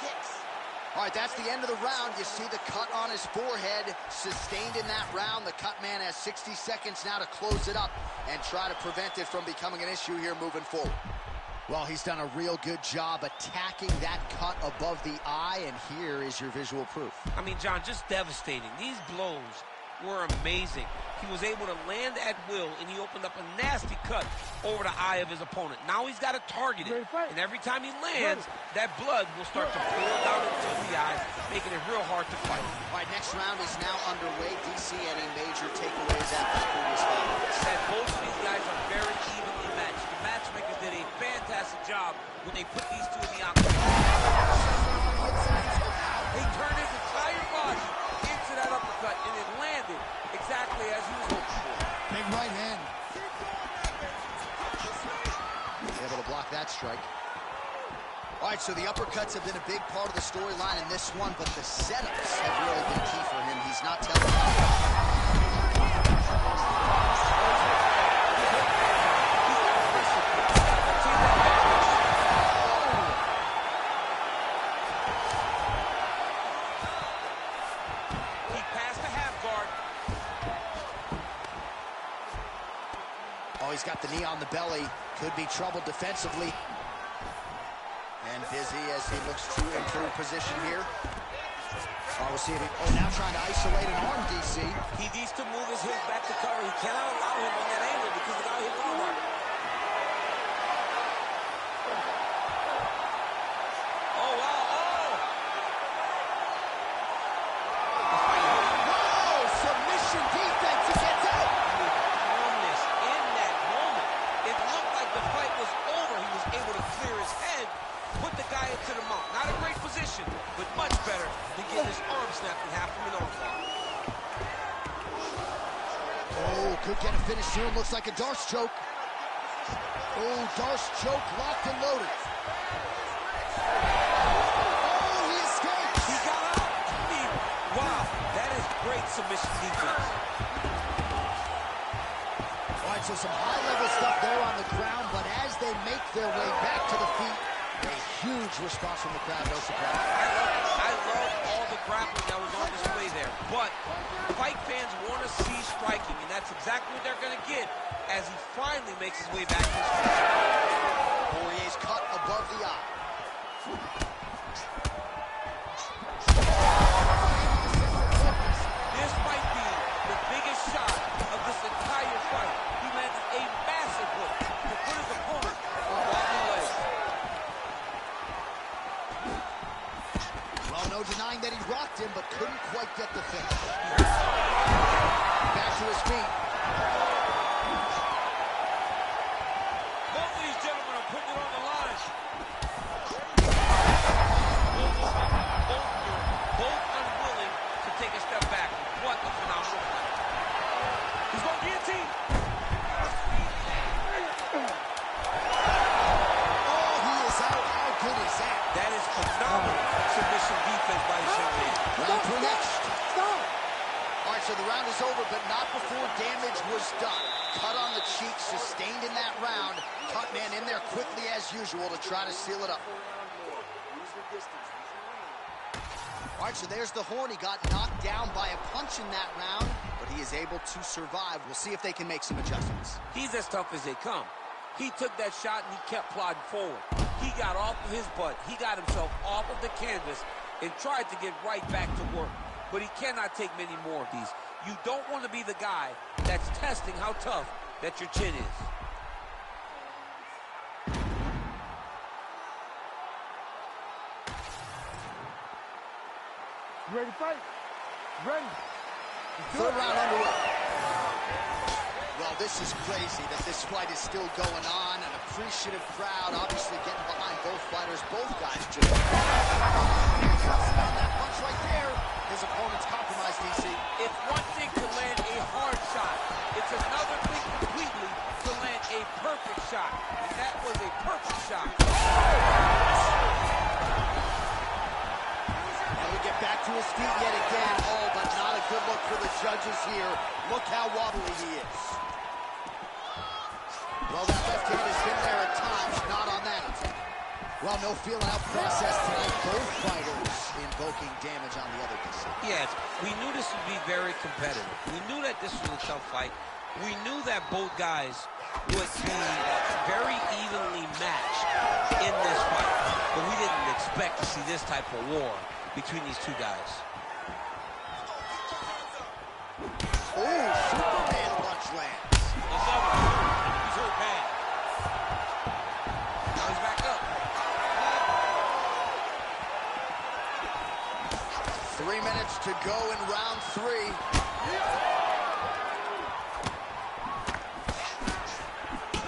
All right, that's the end of the round. You see the cut on his forehead, sustained in that round. The cut man has 60 seconds now to close it up and try to prevent it from becoming an issue here moving forward. Well, he's done a real good job attacking that cut above the eye, and here is your visual proof. I mean, John, just devastating. These blows were amazing. He was able to land at will, and he opened up a nasty cut over the eye of his opponent. Now he's got to target it, and every time he lands, that blood will start to pour down into the eye, making it real hard to fight. All right, next round is now underway. DC, any major takeaways after the previous fight? That both of these guys are very evenly matched. The matchmakers did a fantastic job when they put these two in the octagon. He turned his entire body into that uppercut, and it landed exactly as he was hoping for. Big right hand. Able to block that strike. All right, so the uppercuts have been a big part of the storyline in this one, but the setups have really been key for him. He's not telling he's got the knee on the belly. Could be trouble defensively. And busy as he looks to improve position here. Oh, we'll see if he... Oh, now trying to isolate an arm, DC. He needs to move his hips back to cover. He cannot allow him on that angle because of how his arm are. Oh, wow. Oh! Submission defense. He gets out. Calmness in that moment. It looked like the fight was over. He was able to clear his head, put the guy into the mount. Not a great position, but much better than getting his arm snapped in half from an arm bar. Oh, could get a finish soon. Looks like a Darce choke. Oh, Darce choke locked and loaded. Oh, he escapes. He got out. Wow, that is great submission defense. All right, so some high-level stuff there on the ground, but as they make their way back to the feet, a huge response from the crowd, no surprise. I love all the grappling that was on display there, but fight fans want to see striking, and that's exactly what they're going to get as he finally makes his way back to his feet. Poirier's cut above the eye. This might be the biggest shot of this entire fight. He landed a massive hook to put his opponent on wobbly legs. Well, no denying that he rocked him, but couldn't quite get the finish. Back to his feet. Both of these gentlemen are putting it on the line. Both unwilling to take a step back. What a phenomenal fight. He's going to guillotine. Oh, he is out. How good is that? That is phenomenal submission defense by this young man. Round two next. Stop. So the round is over, but not before damage was done. Cut on the cheek, sustained in that round. Cut man in there quickly as usual to try to seal it up. All right, so there's the horn. He got knocked down by a punch in that round, but he is able to survive. We'll see if they can make some adjustments. He's as tough as they come. He took that shot and he kept plodding forward. He got off of his butt. He got himself off of the canvas and tried to get right back to work. But he cannot take many more of these. You don't want to be the guy that's testing how tough that your chin is. You ready to fight? Ready. Third round underway. Well, this is crazy that this fight is still going on. An appreciative crowd, obviously getting behind both fighters. Both guys just on that punch right there. His opponent's compromised, DC. It's one thing to land a hard shot. It's another thing completely to land a perfect shot. And that was a perfect shot. And we get back to his feet yet again. Oh, but not a good look for the judges here. Look how wobbly he is. Well, that left hand has been there at times, not on that. Well, no feeling out process tonight. Both fighters invoking damage on the other side. Yes, we knew this would be very competitive. We knew that this was a tough fight. We knew that both guys would be very evenly matched in this fight. But we didn't expect to see this type of war between these two guys. Oh, Superman punch lands. Another. He's hurt bad. Now he's back up. 3 minutes to go in round 3.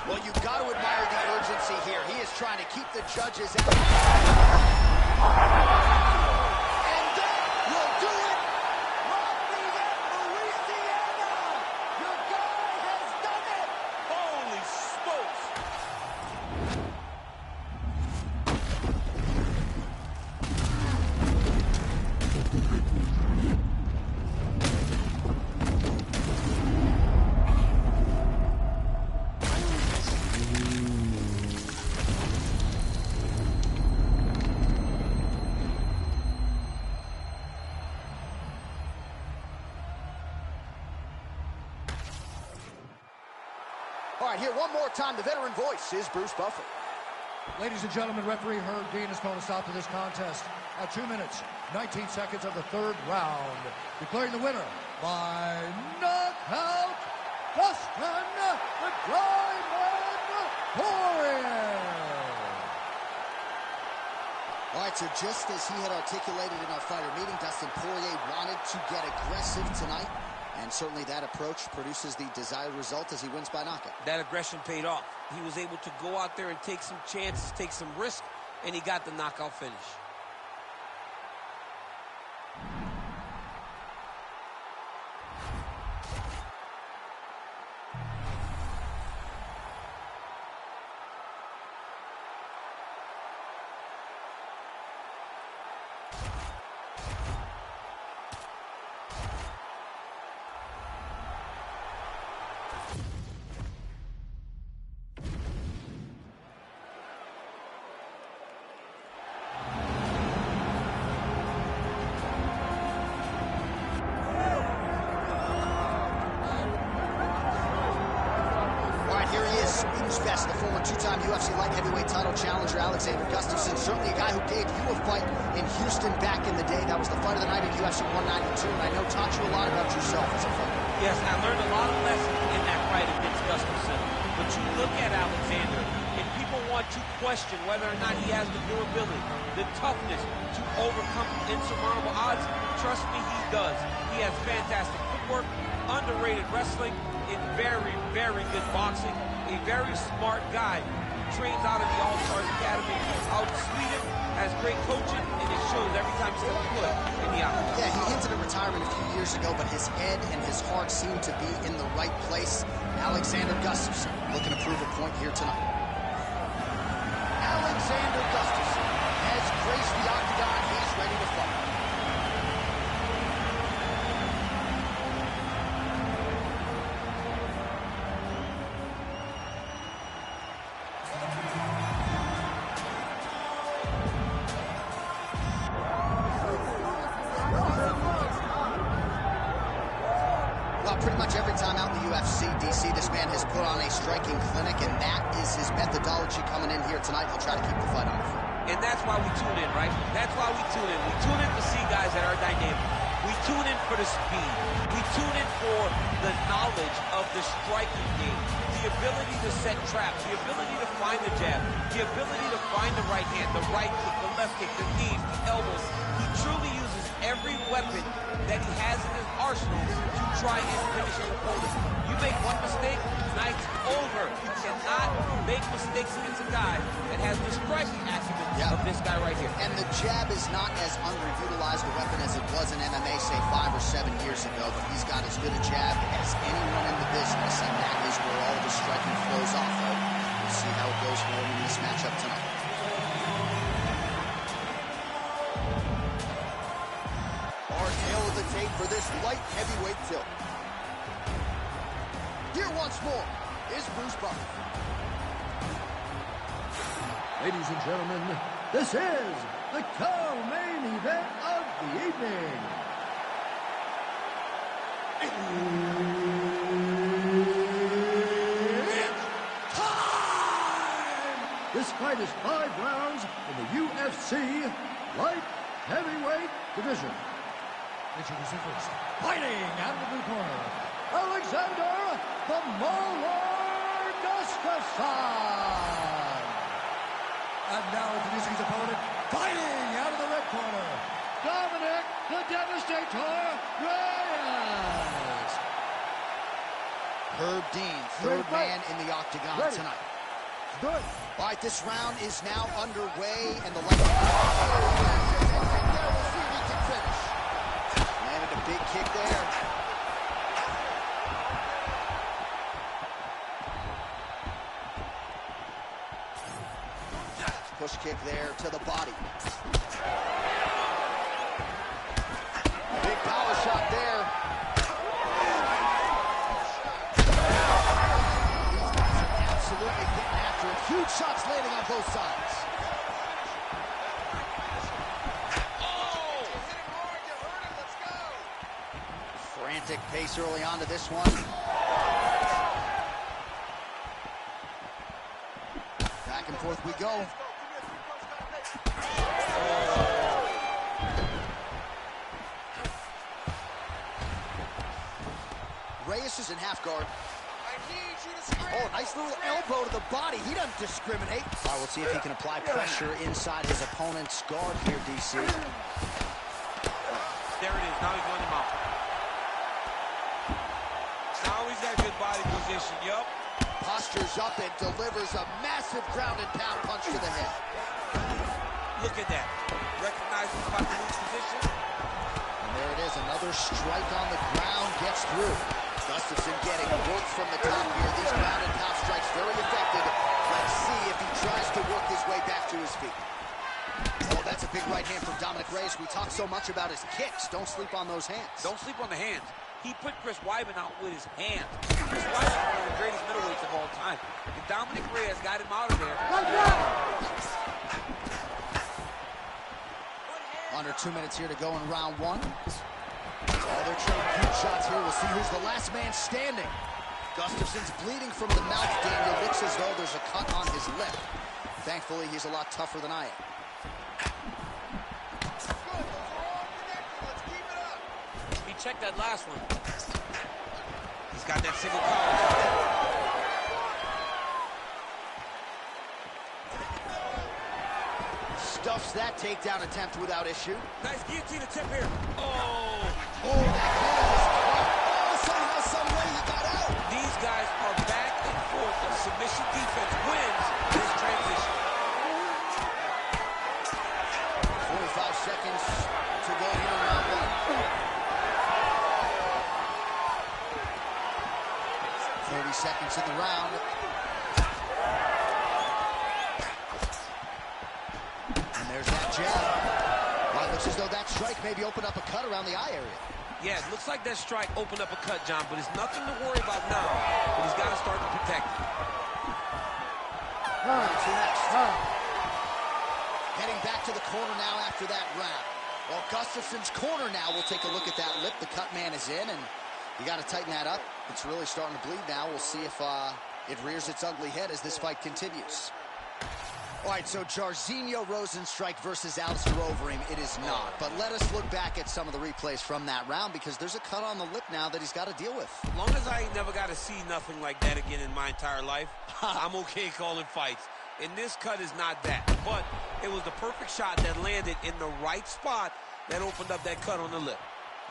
Well, you've got to admire the urgency here. He is trying to keep the judges out. And that will do it. Lafayette, Louisiana. Your guy has done it. Holy smokes. All right, here one more time. The veteran voice is Bruce Buffer. Ladies and gentlemen, referee Herb Dean has called a stop to this contest at 2 minutes, 19 seconds of the third round, declaring the winner by knockout, Dustin the Diamond Poirier. All right, so just as he had articulated in our fighter meeting, Dustin Poirier wanted to get aggressive tonight, and certainly that approach produces the desired result as he wins by knockout. That aggression paid off. He was able to go out there and take some chances, take some risk, and he got the knockout finish. Best, the former two-time UFC light heavyweight title challenger Alexander Gustafsson, certainly a guy who gave you a fight in Houston back in the day. That was the fight of the night at UFC 192, and I know taught you a lot about yourself as a fighter. Yes, and I learned a lot of lessons in that fight against Gustafsson. But you look at Alexander, and people want to question whether or not he has the durability, the toughness to overcome insurmountable odds. Trust me, he does. He has fantastic footwork, underrated wrestling, and very, very good boxing. A very smart guy who trains out of the All-Stars Academy out in Sweden, has great coaching, and it shows every time he steps foot in the octagon. Yeah, he hinted at retirement a few years ago, but his head and his heart seem to be in the right place. Alexander Gustafsson looking to prove a point here tonight. Alexander Gustafsson has graced the octagon. He's ready to fight. pretty much every time out in the UFC, DC, this man has put on a striking clinic, and that is his methodology coming in here tonight. He'll try to keep the fight on the foot. And that's why we tune in, right? That's why we tune in. We tune in to see guys that are dynamic. We tune in for the speed. We tune in for the knowledge of the striking game, the ability to set traps, the ability to find the jab, the ability to find the right hand, the right kick, the left kick, the knees, the elbows. He truly uses every weapon that he has in his arsenal to try and finish an opponent. You make one mistake, night's over. You cannot make mistakes against a guy that has the striking acumen of this guy right here. And the jab is not as underutilized a weapon as it was in MMA, say 5 or 7 years ago, but he's got as good a jab as anyone in the business, and that is where all of his striking flows off of. We'll see how it goes for him in this matchup tonight. Our tail of the tape for this light heavyweight tilt. Here once more is Bruce Buffer. Ladies and gentlemen, this is the co-main event of the evening. It's time! This fight is 5 rounds in the UFC light heavyweight division. Introducing first, fighting out of the blue corner, Alexander the Mauler Gustafsson. And now introducing his opponent, fighting out of the red corner, Dominic the Devastator Reyes. Herb Dean, third man in the octagon tonight. Good. All right, this round is now underway, and the light. We'll see if he can finish. Landed a big kick there. Push kick there to the body. Big power shot there. These guys are absolutely getting after it. Huge shots landing on both sides. Frantic pace early on to this one. Back and forth we go. Reyes is in half guard. Oh, nice little elbow to the body. He doesn't discriminate. All right, we'll see if he can apply pressure inside his opponent's guard here, DC. There it is. Now he's going him out. Now he's got good body position. Yup. Postures up and delivers a massive ground and pound punch to the head. Look at that. Recognize his about to lose position. And there it is. Another strike on the ground gets through. Gustafsson getting work from the top here. These ground and pound strikes very effective. Let's see if he tries to work his way back to his feet. Oh, that's a big right hand from Dominic Reyes. We talk so much about his kicks. Don't sleep on those hands. Don't sleep on the hands. He put Chris Weidman out with his hands. Chris Weidman is one of the greatest middleweights of all time. And Dominic Reyes got him out of there. Under 2 minutes here to go in round 1. Oh, they're trading huge shots here. We'll see who's the last man standing. Gustafsson's bleeding from the mouth, Daniel. Looks as though there's a cut on his lip. Thankfully, he's a lot tougher than I am. He checked that last one. He's got that single collar. Stuffs that takedown attempt without issue. Nice guillotine attempt here. Oh, that hand is caught. Oh, somehow, some way he got out. These guys are back and forth. The submission defense wins this transition. 45 seconds to go here in round 1. 30 seconds in the round. And there's that jab. Well, it looks as though that strike maybe opened up a cut around the eye area. Yeah, it looks like that strike opened up a cut, John, but it's nothing to worry about now. But he's got to start to protect it. To next. Heading back to the corner now after that round. Well, Gustafsson's corner now. We'll take a look at that lip. The cut man is in, and You got to tighten that up. It's really starting to bleed now. We'll see if it rears its ugly head as this fight continues. All right, so Jairzinho Rozenstruik versus Alistair Overeem. It is not. But let us look back at some of the replays from that round, because there's a cut on the lip now that he's got to deal with. As long as I ain't never got to see nothing like that again in my entire life, I'm okay calling fights. And this cut is not that. But it was the perfect shot that landed in the right spot that opened up that cut on the lip.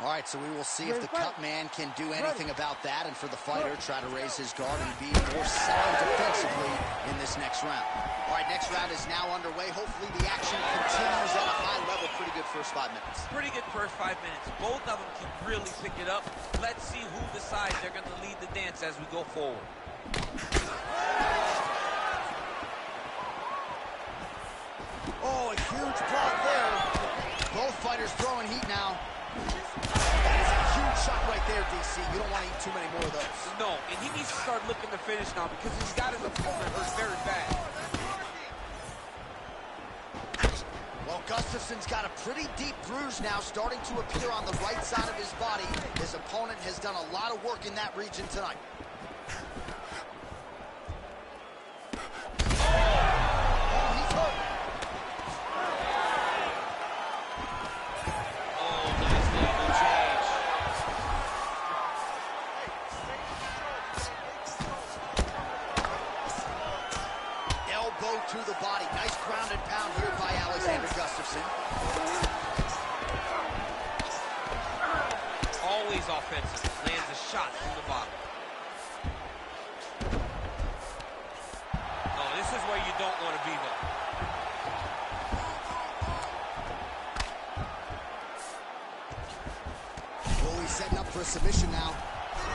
All right, so we will see if the cut man can do anything about that, and for the fighter, try to raise his guard and be more sound defensively in this next round. All right, next round is now underway. Hopefully the action continues at a high level. Pretty good first 5 minutes. Pretty good first 5 minutes. Both of them can really pick it up. Let's see who decides they're going to lead the dance as we go forward. Oh, a huge block there. Both fighters throwing heat now. That is a huge shot right there, DC. You don't want to eat too many more of those. No, and he needs to start looking to finish now because he's got his opponent hurt very bad. Well, Gustafson's got a pretty deep bruise now starting to appear on the right side of his body. His opponent has done a lot of work in that region tonight. Oh, he's hurt. To the body. Nice ground and pound here by Alexander Gustafsson. Always offensive. Lands a shot from the bottom. Oh, this is where you don't want to be, though. Oh, he's setting up for a submission now.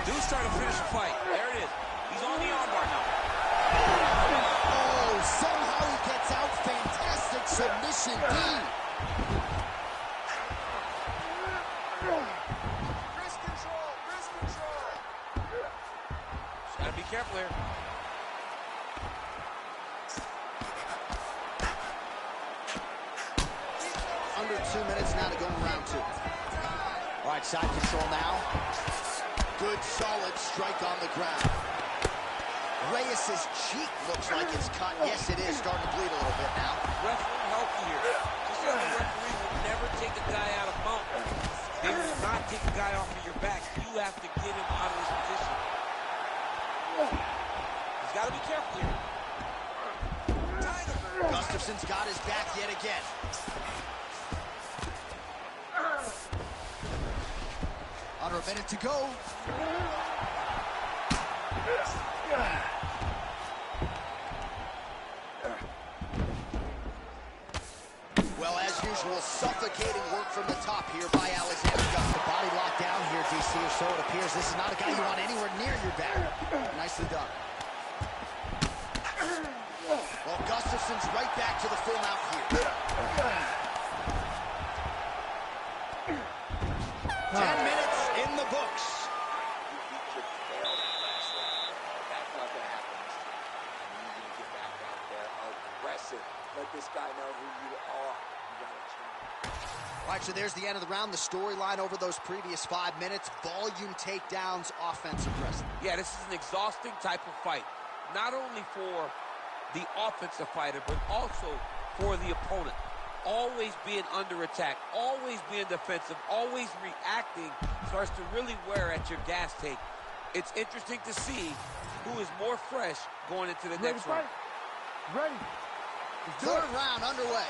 Dude's trying to finish the fight. There it is. He's on the armbar now. Oh, somehow he gets out. Fantastic submission, D. Wrist control, wrist control. Just gotta be careful here. Under 2 minutes now to go in round 2. All right, side control now. Good, solid strike on the ground. Reyes' cheek looks like it's cut. Yes, it is. Starting to bleed a little bit now. Referee healthy here. Just like the referee will never take a guy out of mount. They will not take a guy off of your back. You have to get him out of his position. He's got to be careful here. Gustafsson's got his back yet again. Under a minute to go. Well, as usual, suffocating work from the top here by Alexander Gustafsson. Body locked down here, DC, or so it appears. This is not a guy you want anywhere near your back. Nicely done. Well, Gustafsson's right back to the full mount here. 10 minutes in the books. You beat your tail that last round. That's not going to happen this time. You need to get back out there aggressive. Let this guy know who you are. You got to change. All right, so there's the end of the round. The storyline over those previous 5 minutes. Volume takedowns, offensive wrestling. Yeah, this is an exhausting type of fight. Not only for the offensive fighter, but also for the opponent. Always being under attack, always being defensive, always reacting starts to really wear at your gas tank. It's interesting to see who is more fresh going into the next round. Ready. Third round underway.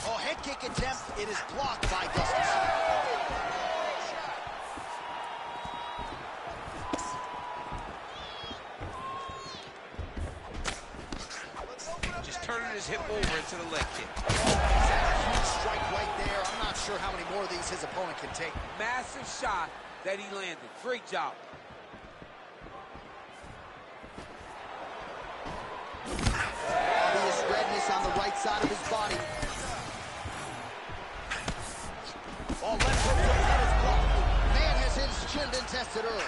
Oh, head kick attempt. It is blocked by Gustafsson. Turning his hip over into the leg kick. Huge strike right there. I'm not sure how many more of these his opponent can take. Massive shot that he landed. Great job. Obvious redness on the right side of his body. Oh, left hook to the head is blocked. Man has his chin been tested early.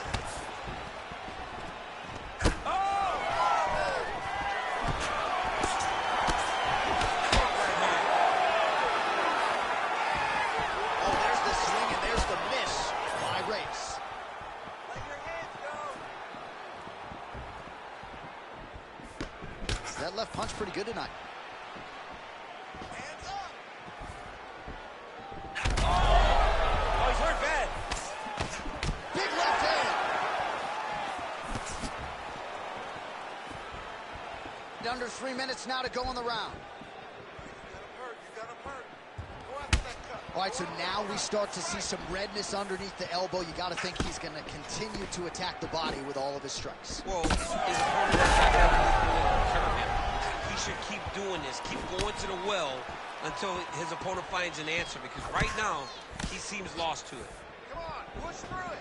good tonight. Hands up. Oh, he's hurt bad. Big left hand. Under 3 minutes now to go in the round. All right, so now we start to see some redness underneath the elbow. You got to think he's going to continue to attack the body with all of his strikes. Well, his opponent is not going to turn him. He should keep doing this, keep going to the well until his opponent finds an answer, because right now he seems lost to it. Come on, push through it.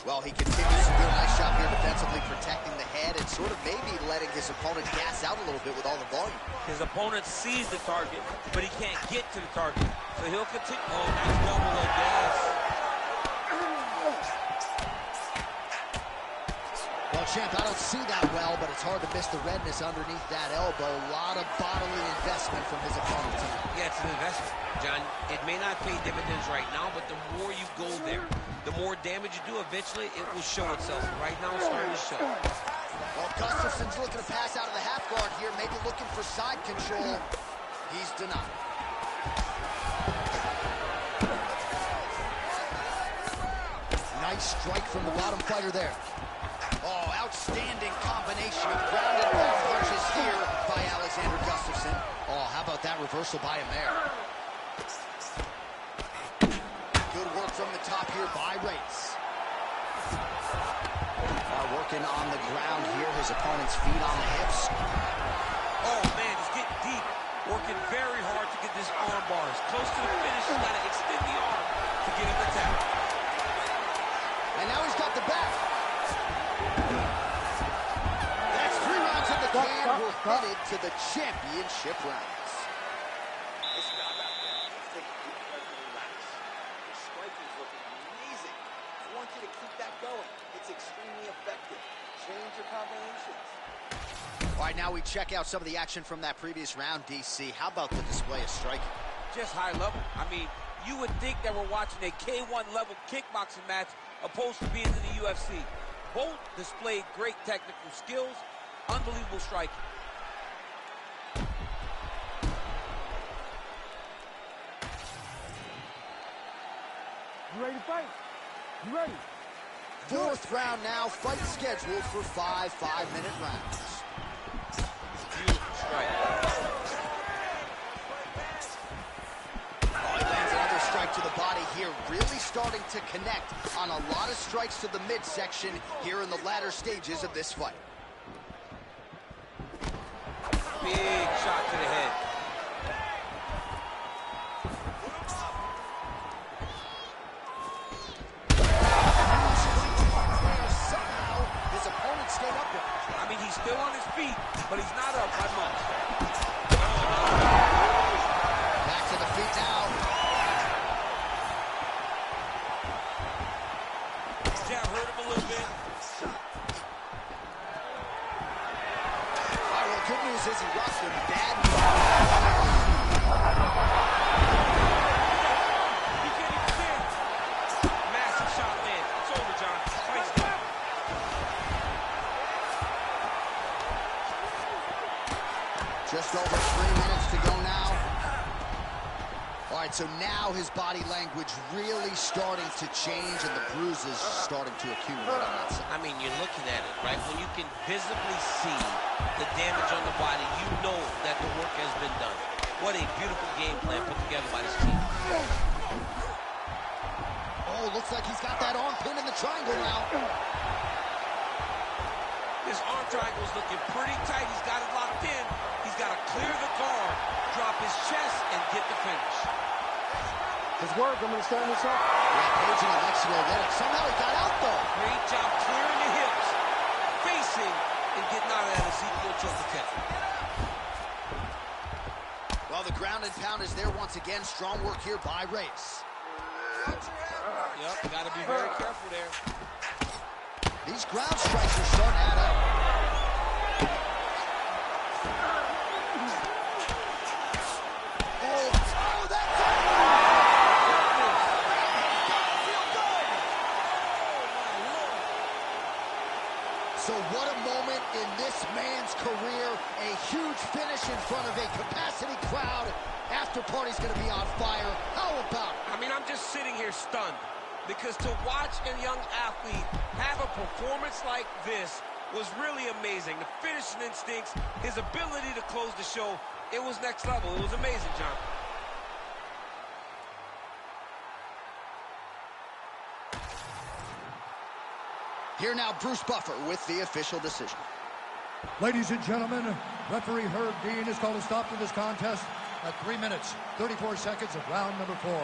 Well, he continues to do a nice job here defensively, protecting the head and sort of maybe letting his opponent gas out a little bit with all the volume. His opponent sees the target, but he can't get to the target. So he'll continue. Oh, nice double leg gas. Well, champ, I don't see that well, but it's hard to miss the redness underneath that elbow. A lot of bodily investment from his opponent tonight. Yeah, it's an investment, John. It may not pay dividends right now, but the more you go there, the more damage you do, eventually it will show itself. Right now it's starting to show. Well, Gustafson's looking to pass out of the half guard here, maybe looking for side control. He's denied. Nice strike from the bottom fighter there. Oh, outstanding combination of ground and pound punches here by Alexander Gustafsson. Oh, how about that reversal by Amer? Good work from the top here by Reyes. Working on the ground here, his opponent's feet on the hips. Oh, man, he's getting deep. Working very hard to get this arm bars. Close to the finish, he's got to extend the arm to get him the tap. And now he's got the back. That's 3 rounds in the can. We're headed to the championship rounds. Nice job out there. Let's take a deep breath and relax. Your striking is looking amazing. I want you to keep that going. It's extremely effective. Change your combinations. All right, now we check out some of the action from that previous round, DC. How about the display of striking? Just high level. I mean, you would think that we're watching a K1 level kickboxing match opposed to being in the UFC. Both displayed great technical skills, unbelievable striking. You ready to fight? You ready? 4th round now, fight scheduled for 5 5-minute rounds. Beautiful strike. Oh, he lands another strike to the body here, really starting to connect on a lot of strikes to the midsection here in the latter stages of this fight. Big shot to the head. I mean, he's still on his feet, but he's not up by much. Back to the feet now. Jab hurt him a little bit. All right, well, good news is he rocked him. Bad news. He can't even stand. Massive shot land. It's over, John. Fight's done. Just over 3 minutes to go now. All right, so now his body language really starting to change and the bruises starting to accumulate on that side. I mean, you're looking at it, right? When you can visibly see the damage on the body, you know that the work has been done. What a beautiful game plan put together by this team. Oh, looks like he's got that arm pin in the triangle now. This arm triangle is looking pretty tight. He's got it locked in. He's got to clear the guard, drop his chest, and get the finish. His work, I'm going to stand this up. Yeah, paging Alexio let it. Somehow he got out, though. Great job clearing the hips, facing, and getting out of that Ezekiel choke attempt. Well, the ground and pound is there once again. Strong work here by Reyes. Yep, got to be very careful there. These ground strikes are starting to add up. Oh, that's it! Feel good! So what a moment in this man's career. A huge after party's going to be on fire. How about it? I mean, I'm just sitting here stunned because to watch a young athlete have a performance like this was really amazing. The finishing instincts, his ability to close the show, it was next level. It was amazing, John. Here now, Bruce Buffer with the official decision. Ladies and gentlemen, referee Herb Dean has called a stop to this contest at 3 minutes, 34 seconds of round number 4.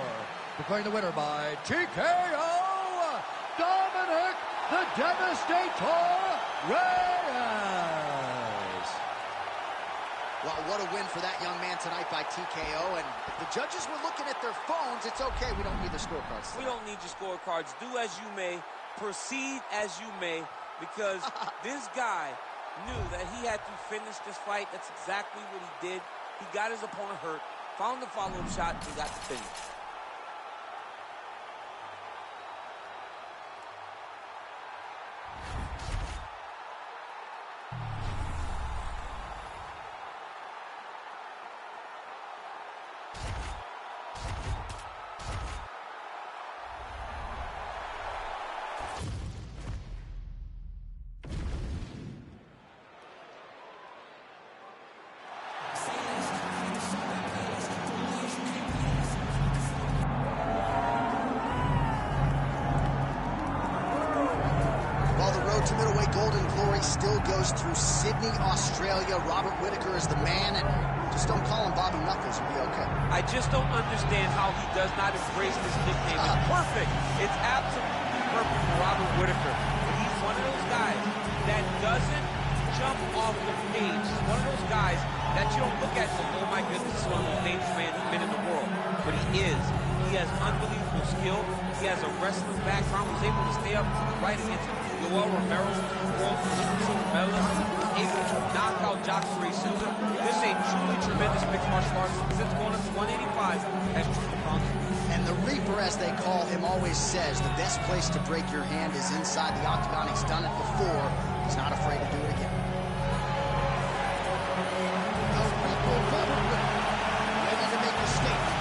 Declaring the winner by TKO, Dominic the Devastator Reyes. Well, what a win for that young man tonight by TKO. And if the judges were looking at their phones, it's okay. We don't need the scorecards. We don't need your scorecards. Do as you may. Proceed as you may, because this guy knew that he had to finish this fight. That's exactly what he did. He got his opponent hurt, found the follow-up shot, and got the finish. To middleweight Golden Glory still goes through Sydney, Australia. Robert Whittaker is the man, and just don't call him Bobby Knuckles. You'll be okay. I just don't understand how he does not embrace this nickname. It's perfect. It's absolutely perfect for Robert Whittaker. He's one of those guys that doesn't jump off the page. He's one of those guys that you don't look at and go, oh my goodness, this is one of the most dangerous men in the world. But he is. He has unbelievable skill. He has a wrestling background. He was able to stay up right against Yoel Romero, world medalist, able to knock out Jacare Souza. This is a truly tremendous mixed martial artist. Since going up to 185, has triple crowned. And the Reaper, as they call him, always says the best place to break your hand is inside the octagon. He's done it before. He's not afraid to do it again. The Reaper, Robert Whittaker, ready to make a statement.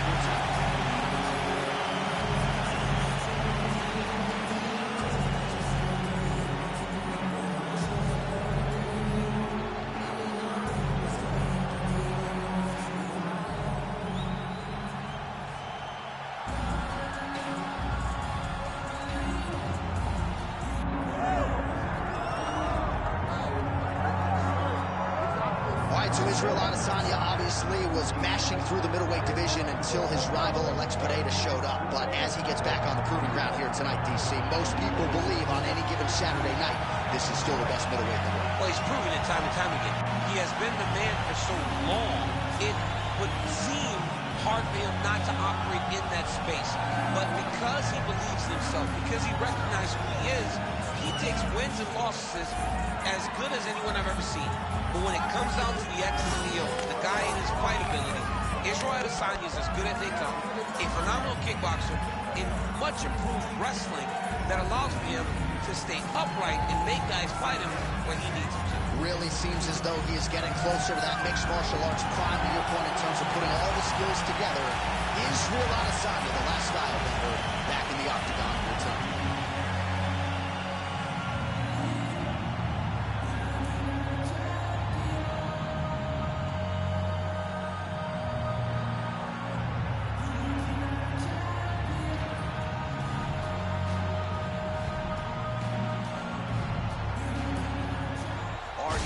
So Israel Adesanya obviously was mashing through the middleweight division until his rival Alex Pereira showed up. But as he gets back on the proving ground here tonight, DC, most people believe on any given Saturday night, this is still the best middleweight in the world. Well, he's proven it time and time again. He has been the man for so long, it would seem hard for him not to operate in that space. But because he believes in himself, because he recognizes who he is, he takes wins and losses as good as anyone I've ever seen. But when it comes down to the X's and the O's, the guy in his fight ability, Israel Adesanya is as good as they come. A phenomenal kickboxer in much improved wrestling that allows for him to stay upright and make guys fight him when he needs them to. Really seems as though he is getting closer to that mixed martial arts prime, to your point, in terms of putting all the skills together. Israel Adesanya, the last style bender, back in the octagon here tonight.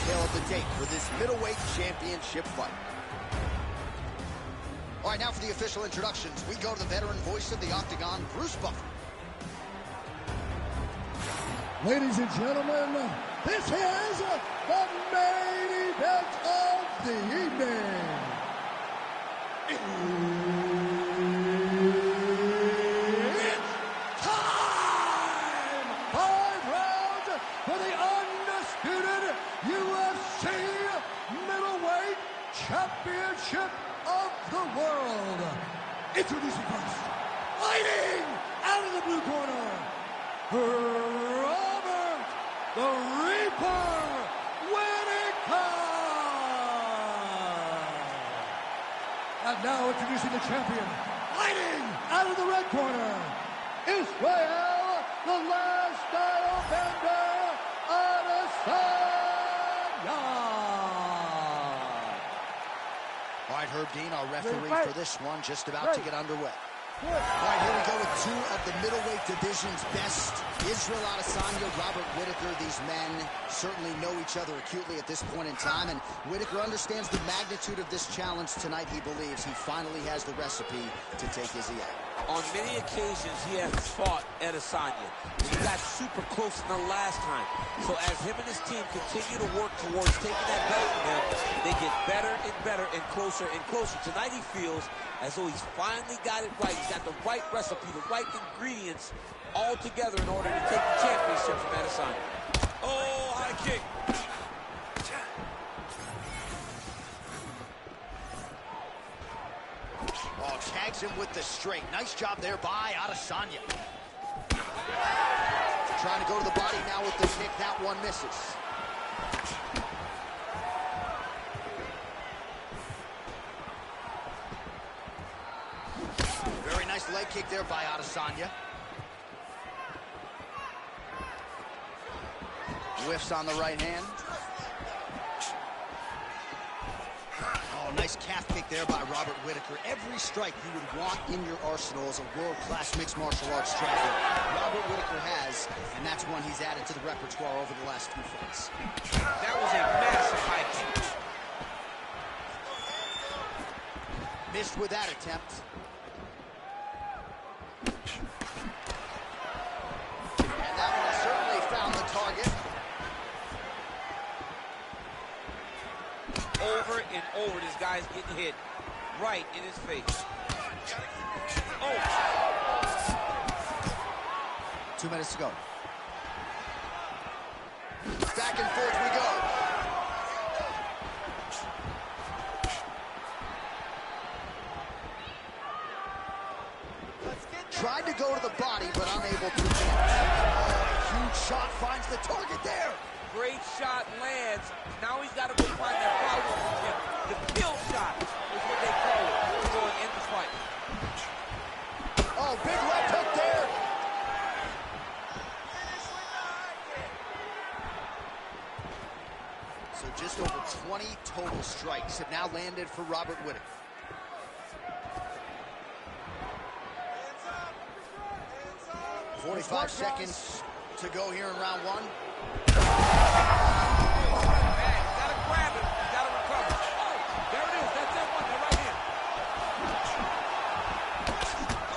Held the date for this middleweight championship fight. All right, now for the official introductions, we go to the veteran voice of the octagon, Bruce Buffer. Ladies and gentlemen, this is the main event of the evening. It's time! 5 rounds for the undisputed UFC middleweight championship of the world. Introducing first, fighting out of the blue corner, Robert the Reaper Whittaker. At And now introducing the champion, fighting out of the red corner, Israel, the last style bender, ADESANYA. All right, Herb Dean, our referee for this one, just about to get underway. All right, here we go with two of the middleweight division's best. Israel Adesanya, Robert Whittaker. These men certainly know each other acutely at this point in time, and Whittaker understands the magnitude of this challenge tonight. He believes he finally has the recipe to take Izzy out. On many occasions, he has fought Adesanya. He got super close in the last time. So as him and his team continue to work towards taking that belt from him, they get better and better and closer and closer. Tonight he feels as though he's finally got it right. He's got the right recipe, the right ingredients all together in order to take the championship from Adesanya. Oh, high kick. Oh, tags him with the straight. Nice job there by Adesanya. Trying to go to the body now with the kick. That one misses. Very nice leg kick there by Adesanya. Whiffs on the right hand. Oh, nice calf kick there by Robert Whittaker. Every strike you would want in your arsenal as a world-class mixed martial arts striker, Robert Whittaker has, and that's one he's added to the repertoire over the last two fights. That was a massive high kick. Missed with that attempt. And that one certainly found the target. Over and over, this guy's getting hit right in his face. Oh! 2 minutes to go. Back and forth we go. Tried to go to the body, but unable to advance. Oh, huge shot finds the target there. Great shot lands. Now he's got to go find that follow-up. The kill shot is what they call it. We're going to end the fight. Oh, big left hook there. So just over 20 total strikes have now landed for Robert Whittaker. Hands up. 45 seconds to go here in round one. Gotta grab it. Gotta recover. Oh, there it is. That's it. One. They're right here.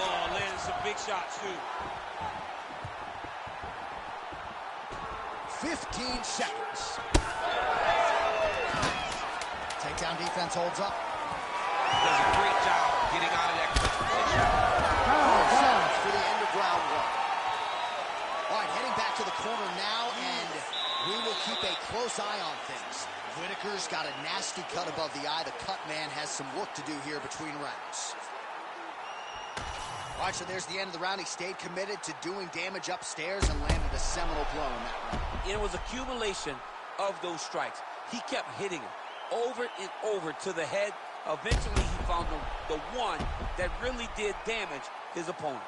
Oh, landed some big shots, too. 15 seconds. Takedown defense holds up. Does a great job getting out of that position. 4 seconds for the end of round one. All right, heading back to the corner now, and we will keep a close eye on things. Whittaker's got a nasty cut above the eye. The cut man has some work to do here between rounds. All right, so there's the end of the round. He stayed committed to doing damage upstairs and landed a seminal blow in that round. It was accumulation of those strikes. He kept hitting him over and over to the head. Eventually, he found the one that really did damage his opponent.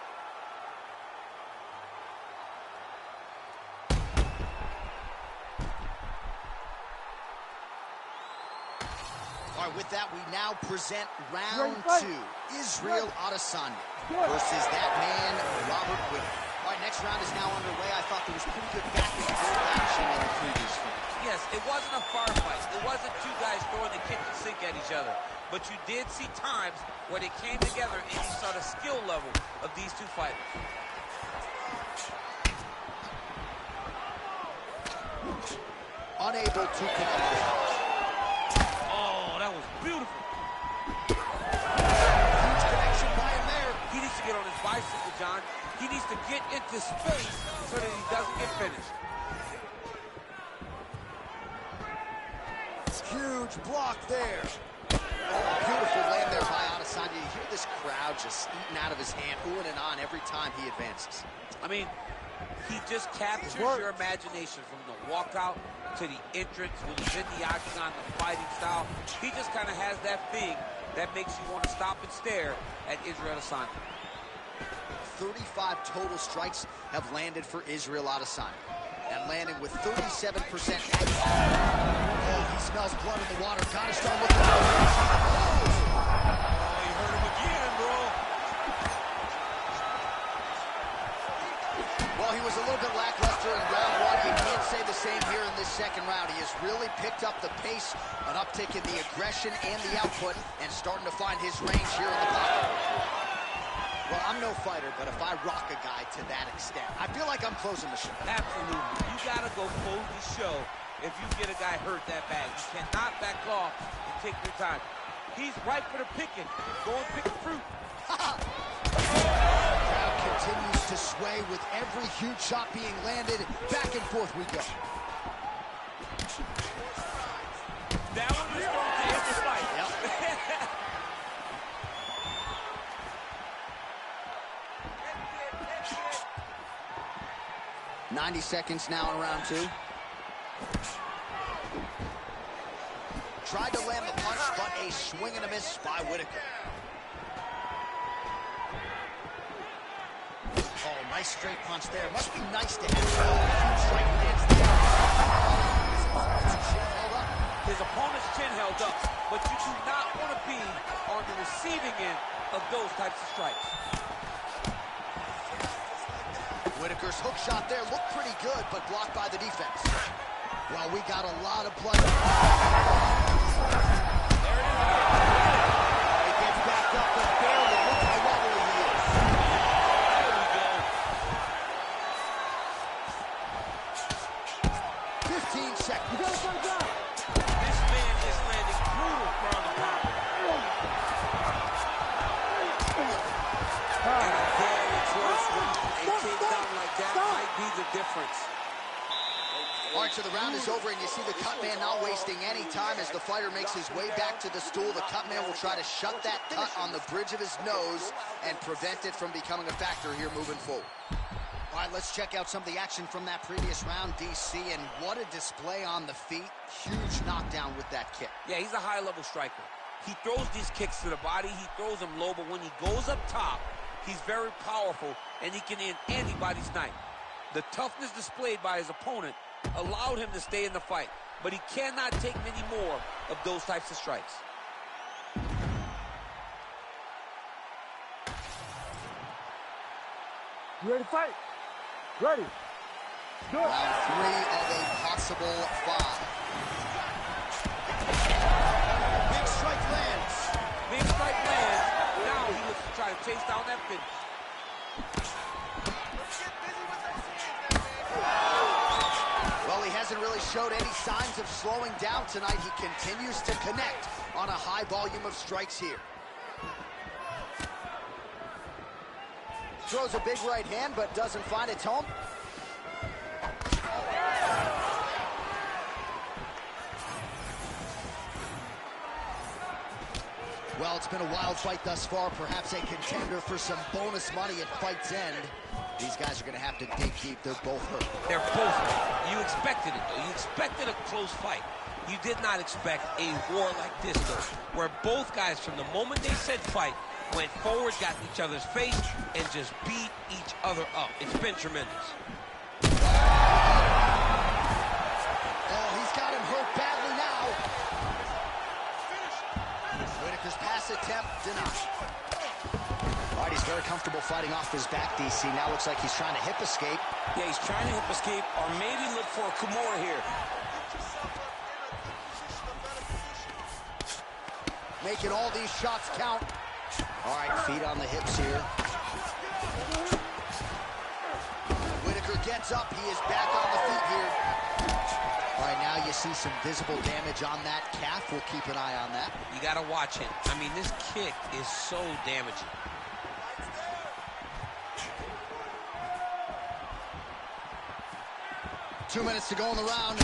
All right, with that, we now present round two. Israel Adesanya versus that man, Robert Whittaker. All right, next round is now underway. I thought there was pretty good back and forth action in the previous fight. Yes, it wasn't a firefight. It wasn't two guys throwing the kitchen sink at each other. But you did see times where they came together and you saw the skill level of these two fighters. Unable to connect. Oh, that was beautiful. Huge connection by him there. He needs to get on his bicycle, John. He needs to get into space so that he doesn't get finished. Huge block there. Oh, beautiful land there by Adesanya. You hear this crowd just eating out of his hand, oohing and on every time he advances. I mean, he just captures your imagination from the walkout to the entrance when he's in the octagon, the fighting style. He just kind of has that thing that makes you want to stop and stare at Israel Adesanya. 35 total strikes have landed for Israel Adesanya. And landing with 37% accuracy. Oh, he smells blood in the water. Gotta start looking at it. Oh, you heard him again, bro. Well, he was a little bit lackluster in round one. You can't say the same here in this second round. He has really picked up the pace, an uptick in the aggression and the output, and starting to find his range here in the pocket. Well, I'm no fighter, but if I rock a guy to that extent, I feel like I'm closing the show. Absolutely. You got to go close the show if you get a guy hurt that bad. You cannot back off and take your time. He's ripe for the picking. Go and pick the fruit. Crowd continues to sway with every huge shot being landed. Back and forth we go. That one was going to end the fight. Yep. 90 seconds now in round two. Tried to land the punch, but a swing and a miss by Whittaker. Oh, nice straight punch there. Must be nice to have huge strike lands there. His opponent's chin held up, but you do not want to be on the receiving end of those types of strikes. Whittaker's hook shot there looked pretty good, but blocked by the defense. Well, we got a lot of blood. There it is. He gets back up, but barely. Look how wobbly he is. There we go. 15 seconds. You gotta fight down. This man is landing brutal ground and pound. And a very close one. A takedown like that might be the difference. All right, so the round is over, and you see the cut man not wasting any time as the fighter makes his way back to the stool. The cut man will try to shut that cut on the bridge of his nose and prevent it from becoming a factor here moving forward. All right, let's check out some of the action from that previous round, DC, and what a display on the feet. Huge knockdown with that kick. Yeah, he's a high-level striker. He throws these kicks to the body. He throws them low, but when he goes up top, he's very powerful, and he can end anybody's night. The toughness displayed by his opponent allowed him to stay in the fight, but he cannot take many more of those types of strikes. You ready to fight? Ready. Do it. Round three of a possible five. Big strike lands. Big strike lands. Now he looks to try to chase down that finish. Well, he hasn't really showed any signs of slowing down tonight. He continues to connect on a high volume of strikes here. Throws a big right hand, but doesn't find its home. Well, it's been a wild fight thus far, perhaps a contender for some bonus money at fight's end. These guys are going to have to dig deep. They're both hurt. They're both hurt. You expected it, though. You expected a close fight. You did not expect a war like this, though, where both guys, from the moment they said fight, went forward, got in each other's face, and just beat each other up. It's been tremendous. Oh, he's got him hurt badly now. Whittaker's pass attempt denied. All right, he's very comfortable fighting off his back, DC. Now looks like he's trying to hip escape. Yeah, he's trying to hip escape, or maybe look for a Kimura here. Making all these shots count. All right, feet on the hips here. Whittaker gets up. He is back on the feet here. All right, now you see some visible damage on that calf. We'll keep an eye on that. You got to watch it. I mean, this kick is so damaging. Two minutes to go in the round.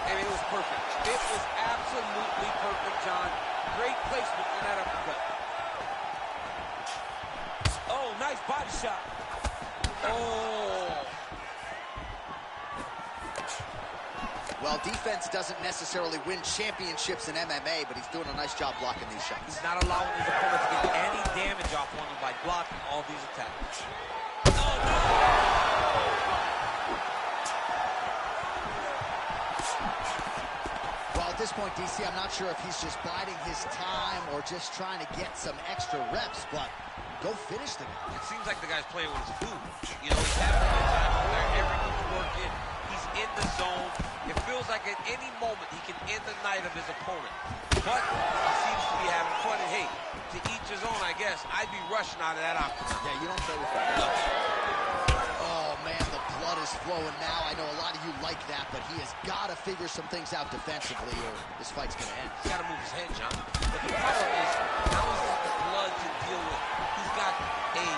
And it was perfect. It was absolutely perfect, John. Great placement in that uppercut. Oh, nice body shot. Oh. Well, defense doesn't necessarily win championships in MMA, but he's doing a nice job blocking these shots. He's not allowing his opponent to get any damage off on him by blocking all these attacks. Oh, no! Well, at this point, DC, I'm not sure if he's just biding his time or just trying to get some extra reps, but go finish the guy. It seems like the guy's playing with his food. You know, he's having a good time there. Everything's working. He's in the zone. It feels like at any moment he can end the night of his opponent. But he seems to be having fun. And hey, to each his own, I guess. I'd be rushing out of that octagon. Yeah, you don't play with that. Oh, man, the blood is flowing now. I know a lot of you like that, but he has got to figure some things out defensively or this fight's going to end. He's got to move his head, John. But the problem is, now he's got the blood to deal with. He's got a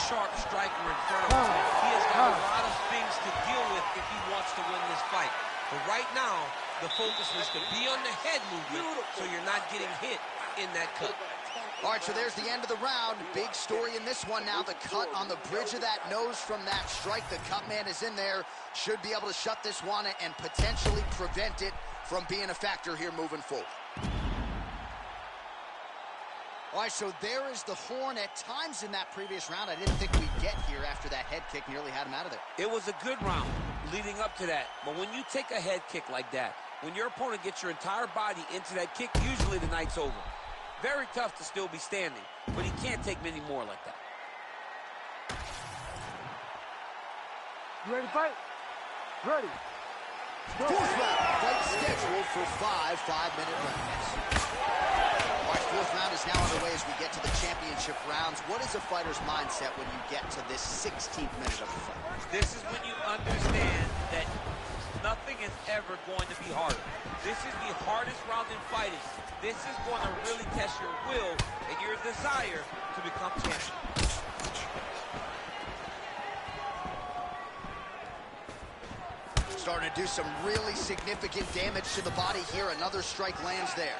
sharp striker in front of him. He has got a lot of things to deal with if he wants to win this fight. But right now, the focus is to be on the head movement so you're not getting hit in that cut. All right, so there's the end of the round. Big story in this one now. The cut on the bridge of that nose from that strike. The cut man is in there. Should be able to shut this one and potentially prevent it from being a factor here moving forward. All right, so there is the horn. At times in that previous round, I didn't think we'd get here after that head kick nearly had him out of there. It was a good round leading up to that. But when you take a head kick like that, when your opponent gets your entire body into that kick, usually the night's over. Very tough to still be standing, but he can't take many more like that. You ready to fight? Ready. Fourth round, fight scheduled for 5-5-minute rounds. All right, fourth round is now underway as we get to the championship rounds. What is a fighter's mindset when you get to this 16th minute of the fight? This is when you understand that nothing is ever going to be harder. This is the hardest round in fighting. This is going to really test your will and your desire to become champion. Starting to do some really significant damage to the body here. Another strike lands there.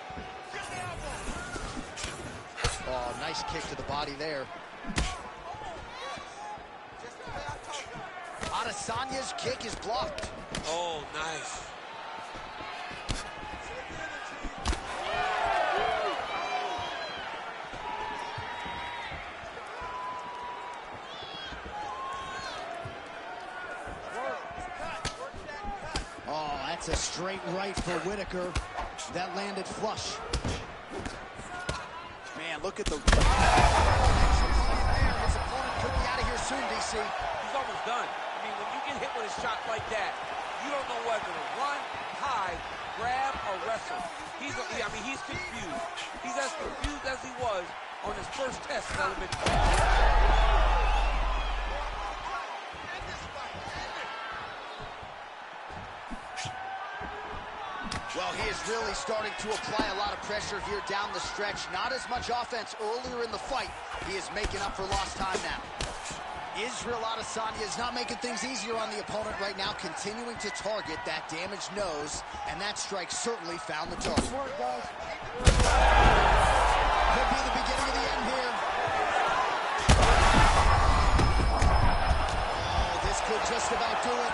Oh, nice kick to the body there. Adesanya's kick is blocked. Oh, nice. Oh, that's a straight right for Whittaker. That landed flush. Man, look at the... His opponent could be out of here soon, DC. He's almost done. I mean, when you get hit with a shot like that, you don't know whether to run, hide, grab, or wrestle. He's confused. He's as confused as he was on his first test in elementary school. Well, he is really starting to apply a lot of pressure here down the stretch. Not as much offense earlier in the fight. He is making up for lost time now. Israel Adesanya is not making things easier on the opponent right now, continuing to target that damaged nose, and that strike certainly found the target. Smart, guys. Could be the beginning of the end here. Oh, this could just about do it.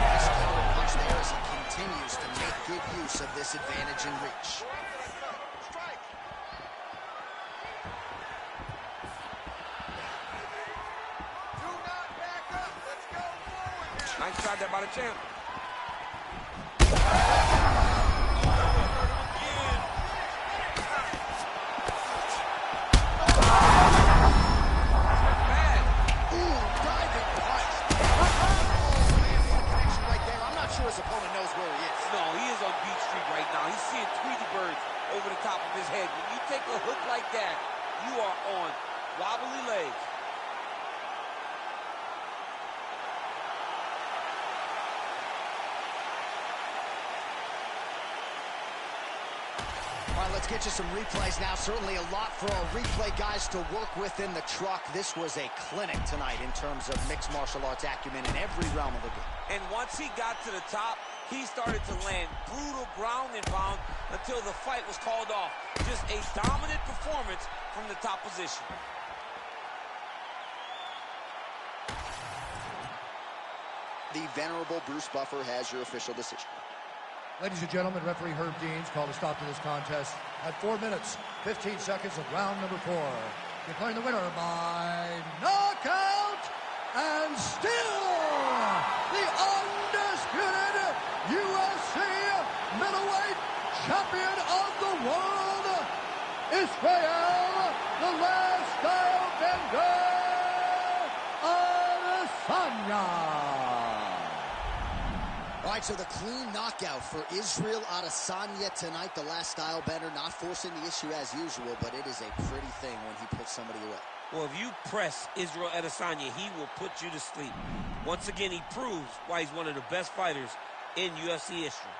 Nice counter punch there as he continues to make good use of this advantage in reach. Nice shot there by the champ. His opponent knows where he is. No, he is on Beach Street right now. He's seeing Tweety birds over the top of his head. When you take a hook like that, you are on wobbly legs. All right, let's get you some replays now. Certainly a lot for our replay guys to work with in the truck. This was a clinic tonight in terms of mixed martial arts acumen in every realm of the game. And once he got to the top, he started to land brutal ground and pound until the fight was called off. Just a dominant performance from the top position. The venerable Bruce Buffer has your official decision. Ladies and gentlemen, referee Herb Deans called a stop to this contest at 4 minutes, 15 seconds of round number 4. Declaring the winner by knockout and still the undisputed UFC middleweight champion of the world, Israel, the last style bender, ADESANYA. All right, so the clean knockout for Israel Adesanya tonight. The last style bender, not forcing the issue as usual, but it is a pretty thing when he puts somebody away. Well, if you press Israel Adesanya, he will put you to sleep. Once again, he proves why he's one of the best fighters in UFC history.